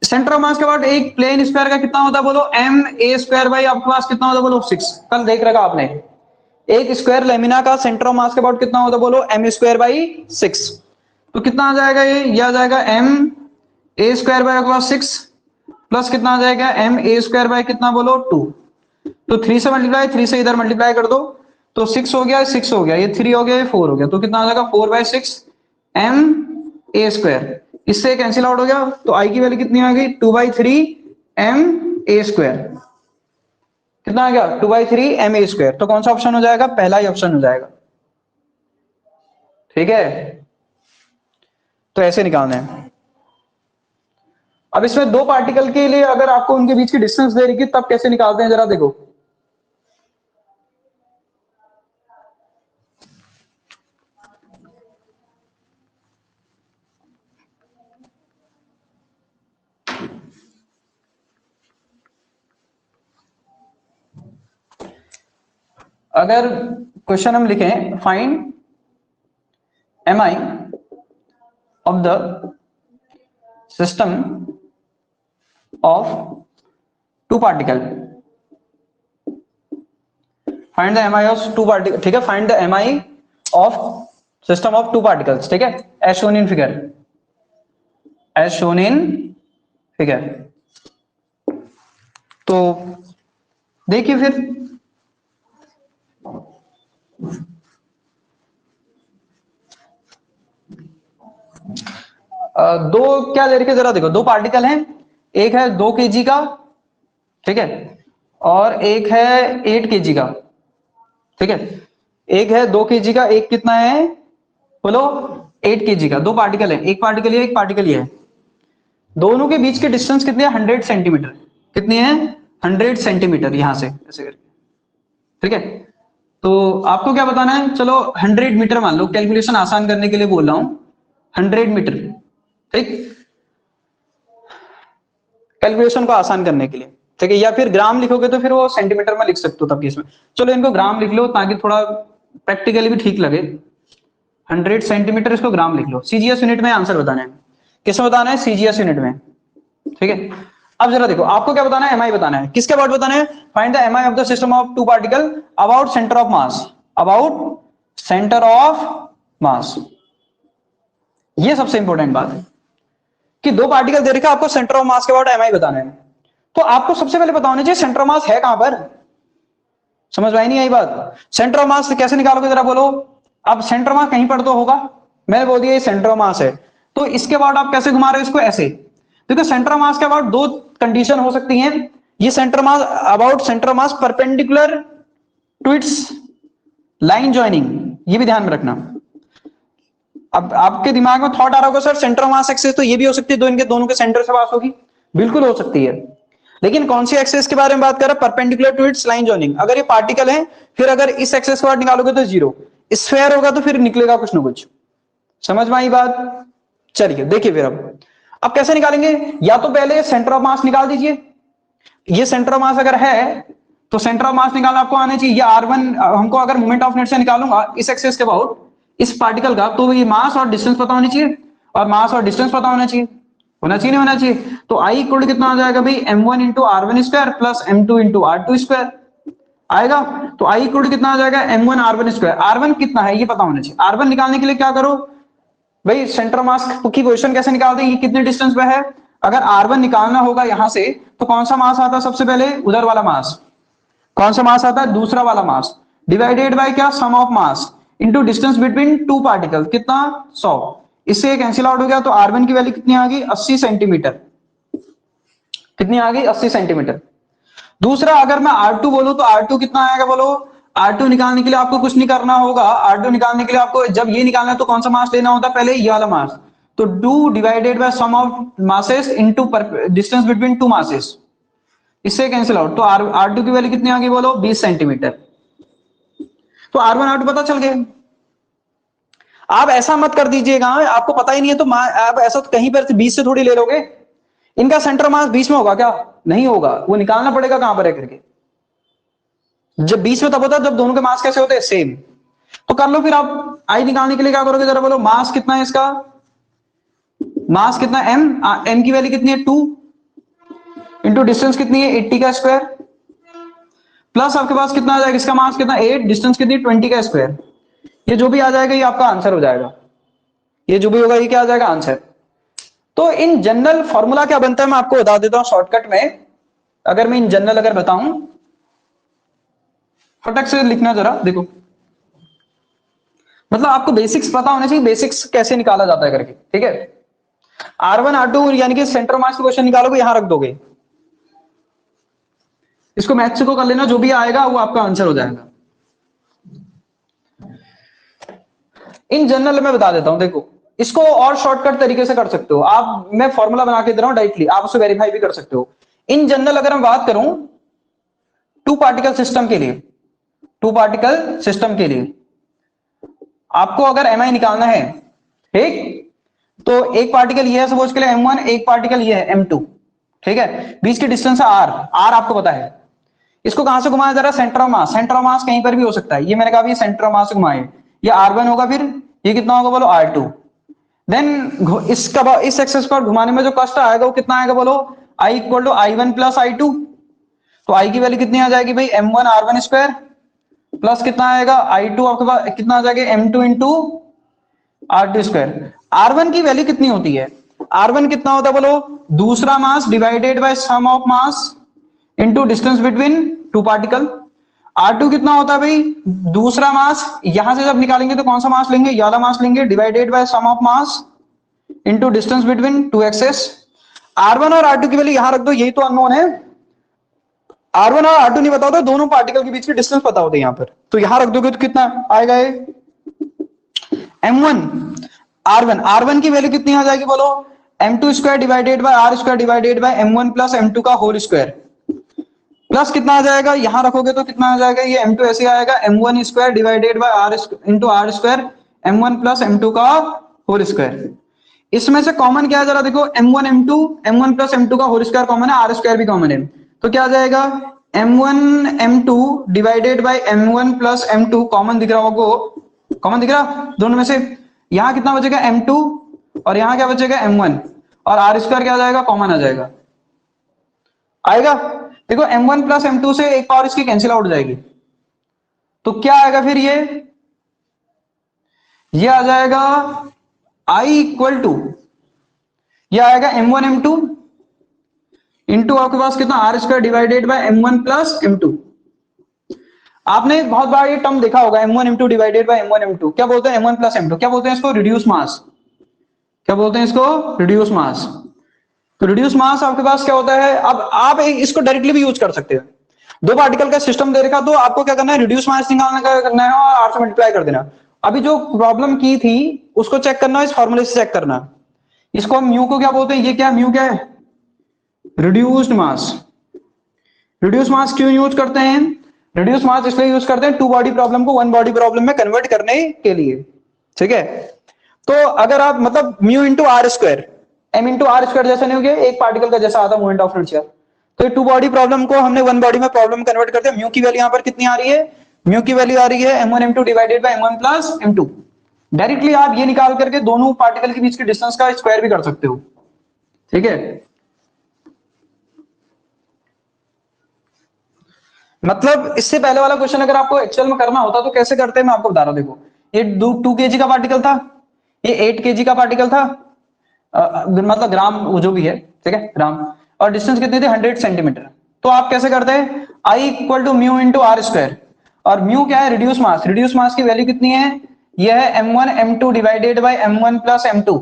सेंटर ऑफ मास के बाद एक प्लेन स्क्वायर का कितना होता है बोलो, एम ए स्क्वायर बाई आपके पास कितना होता है बोलो 6। कल देख रखा आपने, एक स्क्वायर लेमिना का सेंटर ऑफ मास के बाद कितना होता है बोलो, एम स्क्वायर बाई 6। तो कितना आ जाएगा ये आ जाएगा एम ए स्क्वायर बाई आपके पास 6 प्लस कितना आ जाएगा एम ए स्क्वायर बाई कितना बोलो 2। तो 3 से मल्टीप्लाई, 3 से इधर मल्टीप्लाई कर दो तो 6 हो गया, 6 हो गया, ये 3 हो गया, ये 4 हो गया, तो कितना आ जाएगा 4/6 एम ए स्क्वायर। इससे कैंसिल आउट हो गया, तो आई की वैल्यू कितनी आ गई 2/3 एम ए स्क्वायर। कितना आ गया 2/3 एम ए स्क्वायर। तो कौन सा ऑप्शन हो जाएगा, पहला ही ऑप्शन हो जाएगा। ठीक है, तो ऐसे निकालना है। अब इसमें दो पार्टिकल के लिए अगर आपको उनके बीच की डिस्टेंस दे रही है तब कैसे निकालते हैं जरा देखो। अगर क्वेश्चन हम लिखें find M I of the system of two particle, find the M I of two particle, ठीक है, find the M I of system of two particles, ठीक है, as shown in figure, as shown in figure. तो देखिए फिर दो क्या ले रखे जरा देखो, दो पार्टिकल हैं, एक है 2 kg का, ठीक है, और एक है 8 kg का, ठीक है, एक है 2 kg का, एक कितना है बोलो 8 kg का। दो पार्टिकल है, एक पार्टिकल ये, एक पार्टिकल ये है, दोनों के बीच की डिस्टेंस कितनी है 100 सेंटीमीटर, कितनी है 100 सेंटीमीटर, यहां से ऐसे करके, ठीक है। तो आपको क्या बताना है, चलो 100 मीटर मान लो, कैलकुलेशन आसान करने के लिए बोल रहा हूं, 100 मीटर, ठीक, कैलकुलेशन को आसान करने के लिए, ठीक है, या फिर ग्राम लिखोगे तो फिर वो सेंटीमीटर में लिख सकते हो तब केस में। चलो इनको ग्राम लिख लो ताकि थोड़ा प्रैक्टिकली भी ठीक लगे। 100 सेंटीमीटर, इसको ग्राम लिख लो, सीजीएस यूनिट में आंसर बताना है, किसमें बताना है, सीजीएस यूनिट में, ठीक है। अब जरा देखो आपको क्या बताना है, एमआई बताना है, किसके अबाउट बताना है, find the MI of the system of two particle about centre of mass, about centre of mass. ये सबसे इंपॉर्टेंट बात है कि दो पार्टिकल दे रखा, आपको सेंटर ऑफ मास के अबाउट एमआई बताना है। तो आपको सबसे पहले पता होना चाहिए सेंटर ऑफ मास है कहां पर, समझ में आई नहीं आई बात। सेंटर ऑफ मास कैसे निकालोगे जरा बोलो। अब सेंटर ऑफ मास कहीं पर तो होगा, मैंने बोल दिया ये सेंटर ऑफ मास है, तो इसके बाद आप कैसे घुमा रहे हो इसको, ऐसे। देखो सेंटर ऑफ मास के अबाउट दो कंडीशन हो सकती हैं, ये centre mass about centre mass perpendicular to its line joining, ये भी ध्यान में रखना। अब आपके दिमाग में थॉट आ रहा होगा sir centre of mass axis तो ये भी हो सकती है, दो इनके दोनों के सेंटर से पास होगी, बिल्कुल हो सकती है, लेकिन कौन सी एक्सेस के बारे में बात कर रहा है, perpendicular to its line joining. अगर ये पार्टिकल है फिर अगर इस एक्सेस के बाद निकालोगे तो 0, स्फेयर होगा तो फिर निकलेगा कुछ ना कुछ, समझ में आई बात। चलिए देखिए फिर अब कैसे निकालेंगे, या तो पहले सेंटर ऑफ मास निकाल दीजिए, ये सेंटर ऑफ मास अगर है तो सेंटर ऑफ मास निकालना आपको आना चाहिए, ये R1 हमको अगर मोमेंट ऑफ इनर्शिया निकालूंगा इस एक्सेस के अबाउट इस पार्टिकल का, तो ये मास और डिस्टेंस पता होनी चाहिए, और मास और डिस्टेंस पता होना चाहिए, नहीं होना चाहिए। तो आई इक्वल कितना आ जाएगा भाई m1 into R1 square plus m2 into R2 square आएगा। तो आई इक्वल कितना आ जाएगा m1 R1 स्क्वायर, R1 कितना है ये पता होना चाहिए। R1 निकालने के लिए क्या करो भाई, सेंटर मास की पोजीशन कैसे निकालते हैं, ये कितने डिस्टेंस पे है। अगर R1 निकालना होगा यहां से तो कौन सा मास आता है सबसे पहले, उधर वाला मास, कौन सा मास आता है, दूसरा वाला मास, डिवाइडेड बाय क्या, sum of mass into distance between two particle, कितना 100, इससे कैंसिल आउट हो गया। तो R1 की वैल्यू कितनी आ गई 80 सेंटीमीटर, कितनी आ गई 80 सेंटीमीटर। दूसरा अगर मैं R2 बोलूं तो R2 कितना आएगा बोलो। R2 निकालने के लिए आपको कुछ नहीं करना होगा, R2 निकालने के लिए आपको जब ये निकालना है तो कौन सा मास लेना होता है, पहले ये वाला मास, तो 2 divided by sum of masses into distance between two masses, इससे कैंसिल आउट। तो R2 की वैल्यू कितनी आ गई बोलो 20 सेंटीमीटर। तो R1 R2 पता चल गया। आप ऐसा मत कर दीजिएगा, आपको पता ही नहीं है तो आप ऐसा तो कहीं पर 20 से थोड़ी ले लोगे। इनका सेंटर मास 20 में होगा क्या? नहीं होगा, वो निकालना पड़ेगा कहां पर है करके। जब 20 में तब होता है जब दोनों के मास कैसे होते हैं, सेम। तो कर लो फिर आप। आई निकालने के लिए क्या करोगे, जरा बोलो। मास कितना है इसका, मास कितना है एम, एम की वैल्यू कितनी है 2, इंटू डिस्टेंस कितनी है 80 का स्क्वायर, प्लस आपके पास कितना आ जाएगा, इसका मास कितना 8, डिस्टेंस कितनी 20 का स्क्वायर। ये जो भी आ जाएगा ये आपका आंसर हो जाएगा, ये जो भी होगा ये क्या आ जाएगा, आंसर। तो इन जनरल फॉर्मूला क्या बनता है मैं आपको बता देता हूं शॉर्टकट में। अगर मैं इन जनरल अगर बताऊं, फटक से लिखना जरा देखो, मतलब आपको बेसिक्स पता होना चाहिए, बेसिक्स कैसे निकाला जाता है करके, ठीक है। R1 R2 यानी कि सेंटर मास क्वेश्चन निकालोगे, यहां रख दोगे, इसको मैथ से को कर लेना, जो भी आएगा वो आपका आंसर हो जाएगा। इन जनरल मैं बता देता हूं, देखो इसको और शॉर्टकट तरीके से कर सकते हो आप, मैं फॉर्मूला बना के दे रहा हूं डायरेक्टली, आप उसे वेरीफाई भी कर सकते हो। इन जनरल अगर मैं बात करूं टू पार्टिकल सिस्टम के लिए, टू पार्टिकल सिस्टम के लिए आपको अगर एम आई निकालना है, ठीक, तो एक पार्टिकल ये है सपोज के लिए M1, एक पार्टिकल ये है M2, ठीक है। बीच की डिस्टेंस है R, R आपको पता है। इसको कहां से घुमाया जा रहा है, centre of mass, centre of मास कहीं पर भी हो सकता है, ये मैंने कहा सेंटर ऑफ मास से घुमाए, ये R1 होगा, फिर ये कितना होगा बोलो R2। देन इसका इस एक्सेस पर घुमाने में जो कॉस्ट आएगा वो कितना आएगा बोलो, I equal to I1 plus I2। तो I की वैल्यू कितनी आ जाएगी भाई, M1 R1 स्क्वायर प्लस कितना आएगा I2, आपके पास कितना आ जाएगा M2 into R2 square. R1 की वैल्यू कितनी होती है, R1 कितना होता है बोलो, दूसरा mass divided by sum of mass into distance between two particle. R2 कितना होता है भाई, दूसरा मास, यहां से जब निकालेंगे तो कौन सा मास लेंगे, ये वाला मास लेंगे, divided by sum of mass into distance between two axes. R1 और R2 की वैल्यू यहां रख दो, यही तो अननोन है। R1 और R2 नहीं पता होता, दोनों पार्टिकल के बीच की डिस्टेंस पता होते हैं यहां पर, तो यहां रख दोगे तो कितना आएगा ये M1 R1, R1 की वैल्यू कितनी आ जाएगी बोलो, M2 square divided by R square divided by M1 plus M2 का होल स्क्वायर, प्लस कितना आ जाएगा, यहां रखोगे तो कितना आ जाएगा, ये M2 ऐसे आएगा M1 square divided by R into R square M1 plus M2 का होल स्क्वायर। इसमें से कॉमन क्या है जरा देखो, M1 M2, M1 plus M2 का होल स्क्वायर कॉमन है, R स्क्वायर भी कॉमन है, तो क्या आ जाएगा M1 M2 divided by M1 plus M2, common दिख रहा होगा, कॉमन दिख रहा दोनों में से, यहां कितना बचेगा M2 और यहां क्या बचेगा M1, और R स्क्वायर क्या आ जाएगा, कॉमन आ जाएगा, आएगा। देखो M1 प्लस M2 से एक पावर इसकी कैंसिल आउट हो जाएगी, तो क्या आएगा फिर ये आ जाएगा I इक्वल टू, ये आएगा M1 M2 इंटू आपके पास कितना R square divided by M1 plus M2। आपने बहुत बार ये टर्म देखा होगा M1 M2 divided by M1 M2, क्या बोलते हैं M1 प्लस M2, क्या बोलते हैं इसको, रिड्यूस मास, क्या बोलते हैं इसको, रिड्यूस मास। तो रिड्यूस मास आपके पास क्या होता है, अब आप इसको डायरेक्टली भी यूज कर सकते हो, दो पार्टिकल का सिस्टम दे रखा तो आपको क्या करना है, रिड्यूस मास निकालना का करना है और R से मल्टीप्लाई कर देना। अभी जो प्रॉब्लम की थी उसको चेक करना, इस फॉर्मूले से चेक करना। इसको हम म्यू को क्या बोलते हैं, ये क्या म्यू क्या है, रिड्यूस्ड मास। रिड्यूस मास क्यों यूज करते हैं, रिड्यूस मास इसलिए यूज करते हैं टू बॉडी प्रॉब्लम को वन बॉडी प्रॉब्लम में कन्वर्ट करने के लिए, ठीक है। तो अगर आप मतलब mu into R square, M into R square जैसा नहीं हो गया, एक पार्टिकल का जैसा आता मोमेंट ऑफ इनर्शिया, तो ये टू बॉडी प्रॉब्लम को हमने वन बॉडी में प्रॉब्लम कन्वर्ट करते हैं। म्यू की वैल्यू यहां पर कितनी आ रही है, म्यू की वैल्यू आ रही है M1 M2 divided by M1 plus M2। Directly आप ये निकाल करके दोनों पार्टिकल के बीच की डिस्टेंस का स्क्वायर भी कर सकते हो, ठीक है। मतलब इससे पहले वाला क्वेश्चन अगर आपको एक्चुअल में करना होता तो कैसे करते हैं मैं आपको बता रहा हूं। देखो ये 2 kg का पार्टिकल था, ये 8 kg का पार्टिकल था, मतलब ग्राम वो जो भी है, ठीक है ग्राम, और डिस्टेंस कितनी थी 100 सेंटीमीटर। तो आप कैसे करते हैं, I equal to mu into R square, और म्यू क्या है, रिड्यूस मास, रिड्यूस मास की वैल्यू कितनी है, यह है M1 M2 divided by M1 plus M2,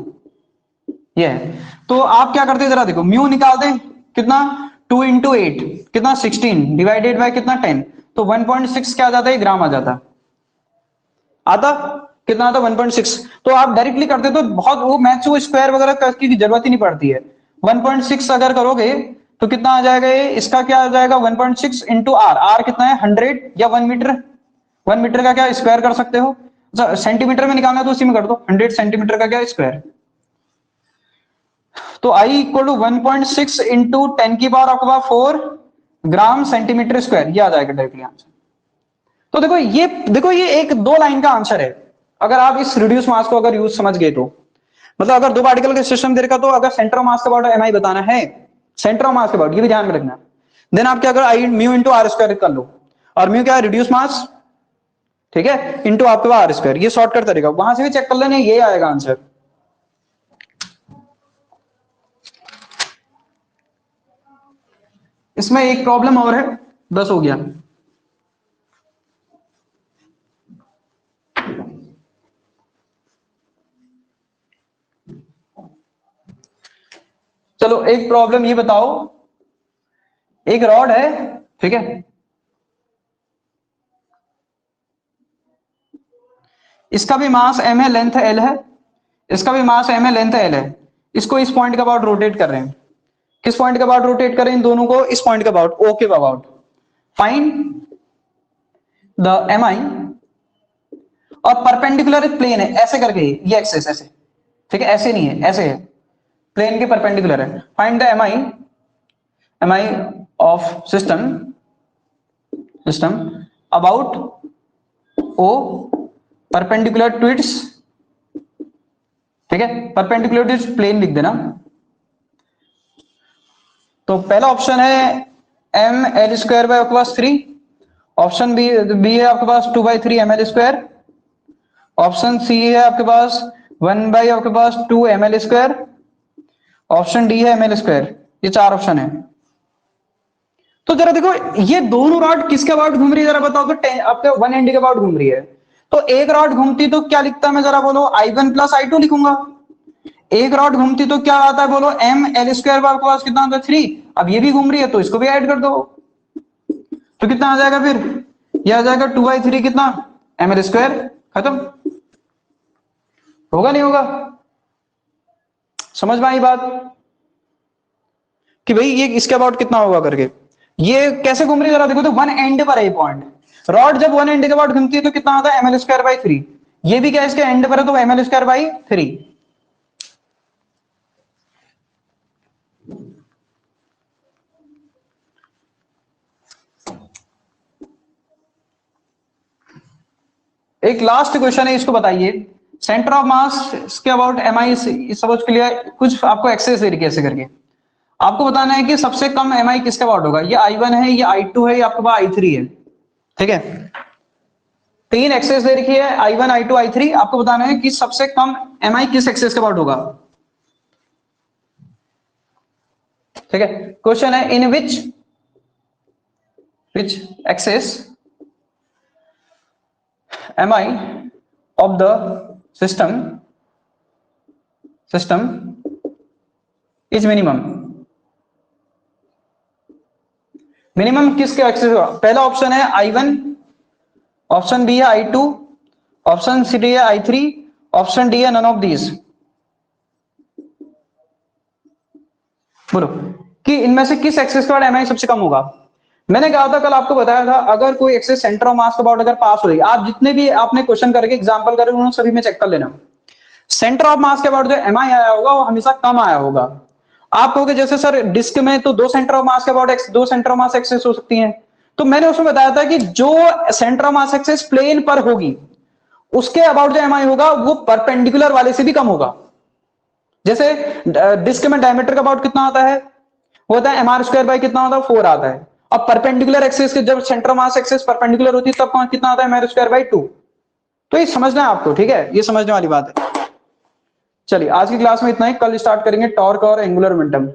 ये है। तो आप क्या करते हैं जरा देखो, म्यू निकाल दें कितना, 2 इंटू 8 कितना 16 डिवाइडेड बाय कितना 10, तो 1.6 क्या आ जाता है, ग्राम आ जाता, आता कितना आता 1.6। तो आप डायरेक्टली करते तो बहुत वो मैथ्स वो स्क्वायर वगैरह की जरूरत ही नहीं पड़ती है। 1.6 अगर करोगे तो कितना आ जाएगा, ये इसका क्या आ जाएगा 1.6 इंटू आर, आर कितना है 100 या 1 मीटर, 1 मीटर का क्या स्क्वायर कर सकते हो, सेंटीमीटर में निकालना है तो उसी में कर दो, 100 सेंटीमीटर का क्या स्क्वायर, तो I इक्वल टू 1.6 इंटू 10 की पावर आपके पास 4 ग्राम सेंटीमीटर स्क्वायर, ये आ जाएगा डायरेक्टली आंसर। तो देखो ये एक 2 लाइन का आंसर है। अगर आप इस रिड्यूस मास को अगर यूज समझ गए तो, मतलब अगर 2 पार्टिकल के सिस्टम दे रखा तो अगर सेंटर ऑफ मास के अबाउट एमआई बताना है, सेंटर ऑफ मास के अबाउट, ये भी ध्यान में रखना, देन आप क्या करो, आई म्यू इंटू आर स्क्वायर कर लो, और म्यू क्या है, रिड्यूस मास, ठीक है, इंटू आपके पास आर स्क्वायर, ये शॉर्टकट तरीका, वहां से भी चेक कर लेना, ये आएगा आंसर। इसमें एक प्रॉब्लम और है, बस हो गया। चलो एक प्रॉब्लम ये बताओ, एक रॉड है, ठीक है, इसका भी मास m है, लेंथ l है, इसका भी मास m है, लेंथ l है, इसको इस पॉइंट के अबाउट रोटेट कर रहे हैं। किस पॉइंट के अबाउट रोटेट कर रहे हैं इन दोनों को, इस पॉइंट के अबाउट, o के अबाउट। फाइंड द mi, और परपेंडिकुलर प्लेन है, ऐसे करके ये एक्सेस ऐसे, ठीक है, ऐसे नहीं है, ऐसे है, प्लेन के परपेंडिकुलर है। Find the mi of system about o perpendicular to its, ठीक है, परपेंडिकुलर टू इट्स प्लेन लिख देना। तो पहला ऑप्शन है m l स्क्वायर बाय आपके पास 3, ऑप्शन बी है आपके पास 2/3 ml स्क्वायर, ऑप्शन सी है आपके पास 1 बाई आपके पास 2 ml स्क्वायर, ऑप्शन डी है ml स्क्वायर। ये 4 ऑप्शन है। तो जरा देखो ये दोनों रॉड किसके अबाउट घूम रही है, जरा बताओ तो, आपके 1 एंड के अबाउट घूम रही है, तो एक रॉड घूमती तो क्या लिखता मैं, जरा बोलो, I1 प्लस I2 लिखूंगा। एक रॉड घूमती तो क्या आता है, बोलो, m l स्क्वायर आपके पास कितना आता है 3। अब ये भी घूम रही है तो इसको भी ऐड कर दो, तो कितना आ जाएगा फिर, ये आ जाएगा 2/3 कितना ml स्क्वायर, खत्म। होगा नहीं होगा, समझ में आई बात कि भाई ये इसके अबाउट कितना होगा करके। ये कैसे घूम रही है जरा देखो, तो 1 एंड पर है पॉइंट, रॉड जब 1 एंड के अबाउट घूमती है तो कितना आता है ml स्क्वायर बाई 3, ये भी क्या इसके एंड पर है तो ml स्क्वायर बाई 3। एक लास्ट क्वेश्चन है, इसको बताइए, सेंटर ऑफ मास के अबाउट एमआई, सपोज के लिए कुछ आपको एक्सेस दे रही है, ऐसे करके आपको बताना है कि सबसे कम एमआई किसके अबाउट होगा, ये I1 है, ये I2 है, ये आपके पास I3 है, ठीक है, 3 एक्सेस दे रखी है, I1 I2 I3, आपको बताना है कि सबसे कम एमआई किस एक्सेस के अबाउट होगा, ठीक है। क्वेश्चन है, in which axis mi of the system is minimum किसके एक्सेस होगा। पहला ऑप्शन है I1, ऑप्शन बी है I2, ऑप्शन सी है I3, ऑप्शन डी है नन ऑफ दीज। बोलो कि इनमें से किस एक्सेस का एमआई सबसे कम होगा। मैंने कहा था, कल आपको बताया था, अगर कोई एक्सेस सेंटर ऑफ मास के अबाउट अगर पास हो रही, आप जितने भी आपने क्वेश्चन करके एग्जांपल करे उन्होंने सभी में चेक कर लेना, सेंटर ऑफ मास के अबाउट जो एमआई आया होगा वो हमेशा कम आया होगा। आप कहोगे जैसे सर डिस्क में तो 2 सेंटर ऑफ मास के about 2 centre of mass axis हो सकती हैं, तो मैंने उसमें बताया था कि जो centre of mass axis plane पर होगी उसके अबाउट जो एमआई होगा वो परपेंडिकुलर वाले से भी कम होगा। जैसे डिस्क में डायमीटर का अबाउट कितना आता है, वो होता है mr स्क्वायर बाई कितना होता है 4 आता है। अब परपेंडिकुलर एक्सेस के जब centre of mass axis perpendicular होती है तब कितना आता है mr स्क्वायर बाई 2। तो ये समझना है आपको, ठीक है, ये समझने वाली बात है। चलिए आज की क्लास में इतना ही, कल स्टार्ट करेंगे टॉर्क और एंगुलर मोमेंटम।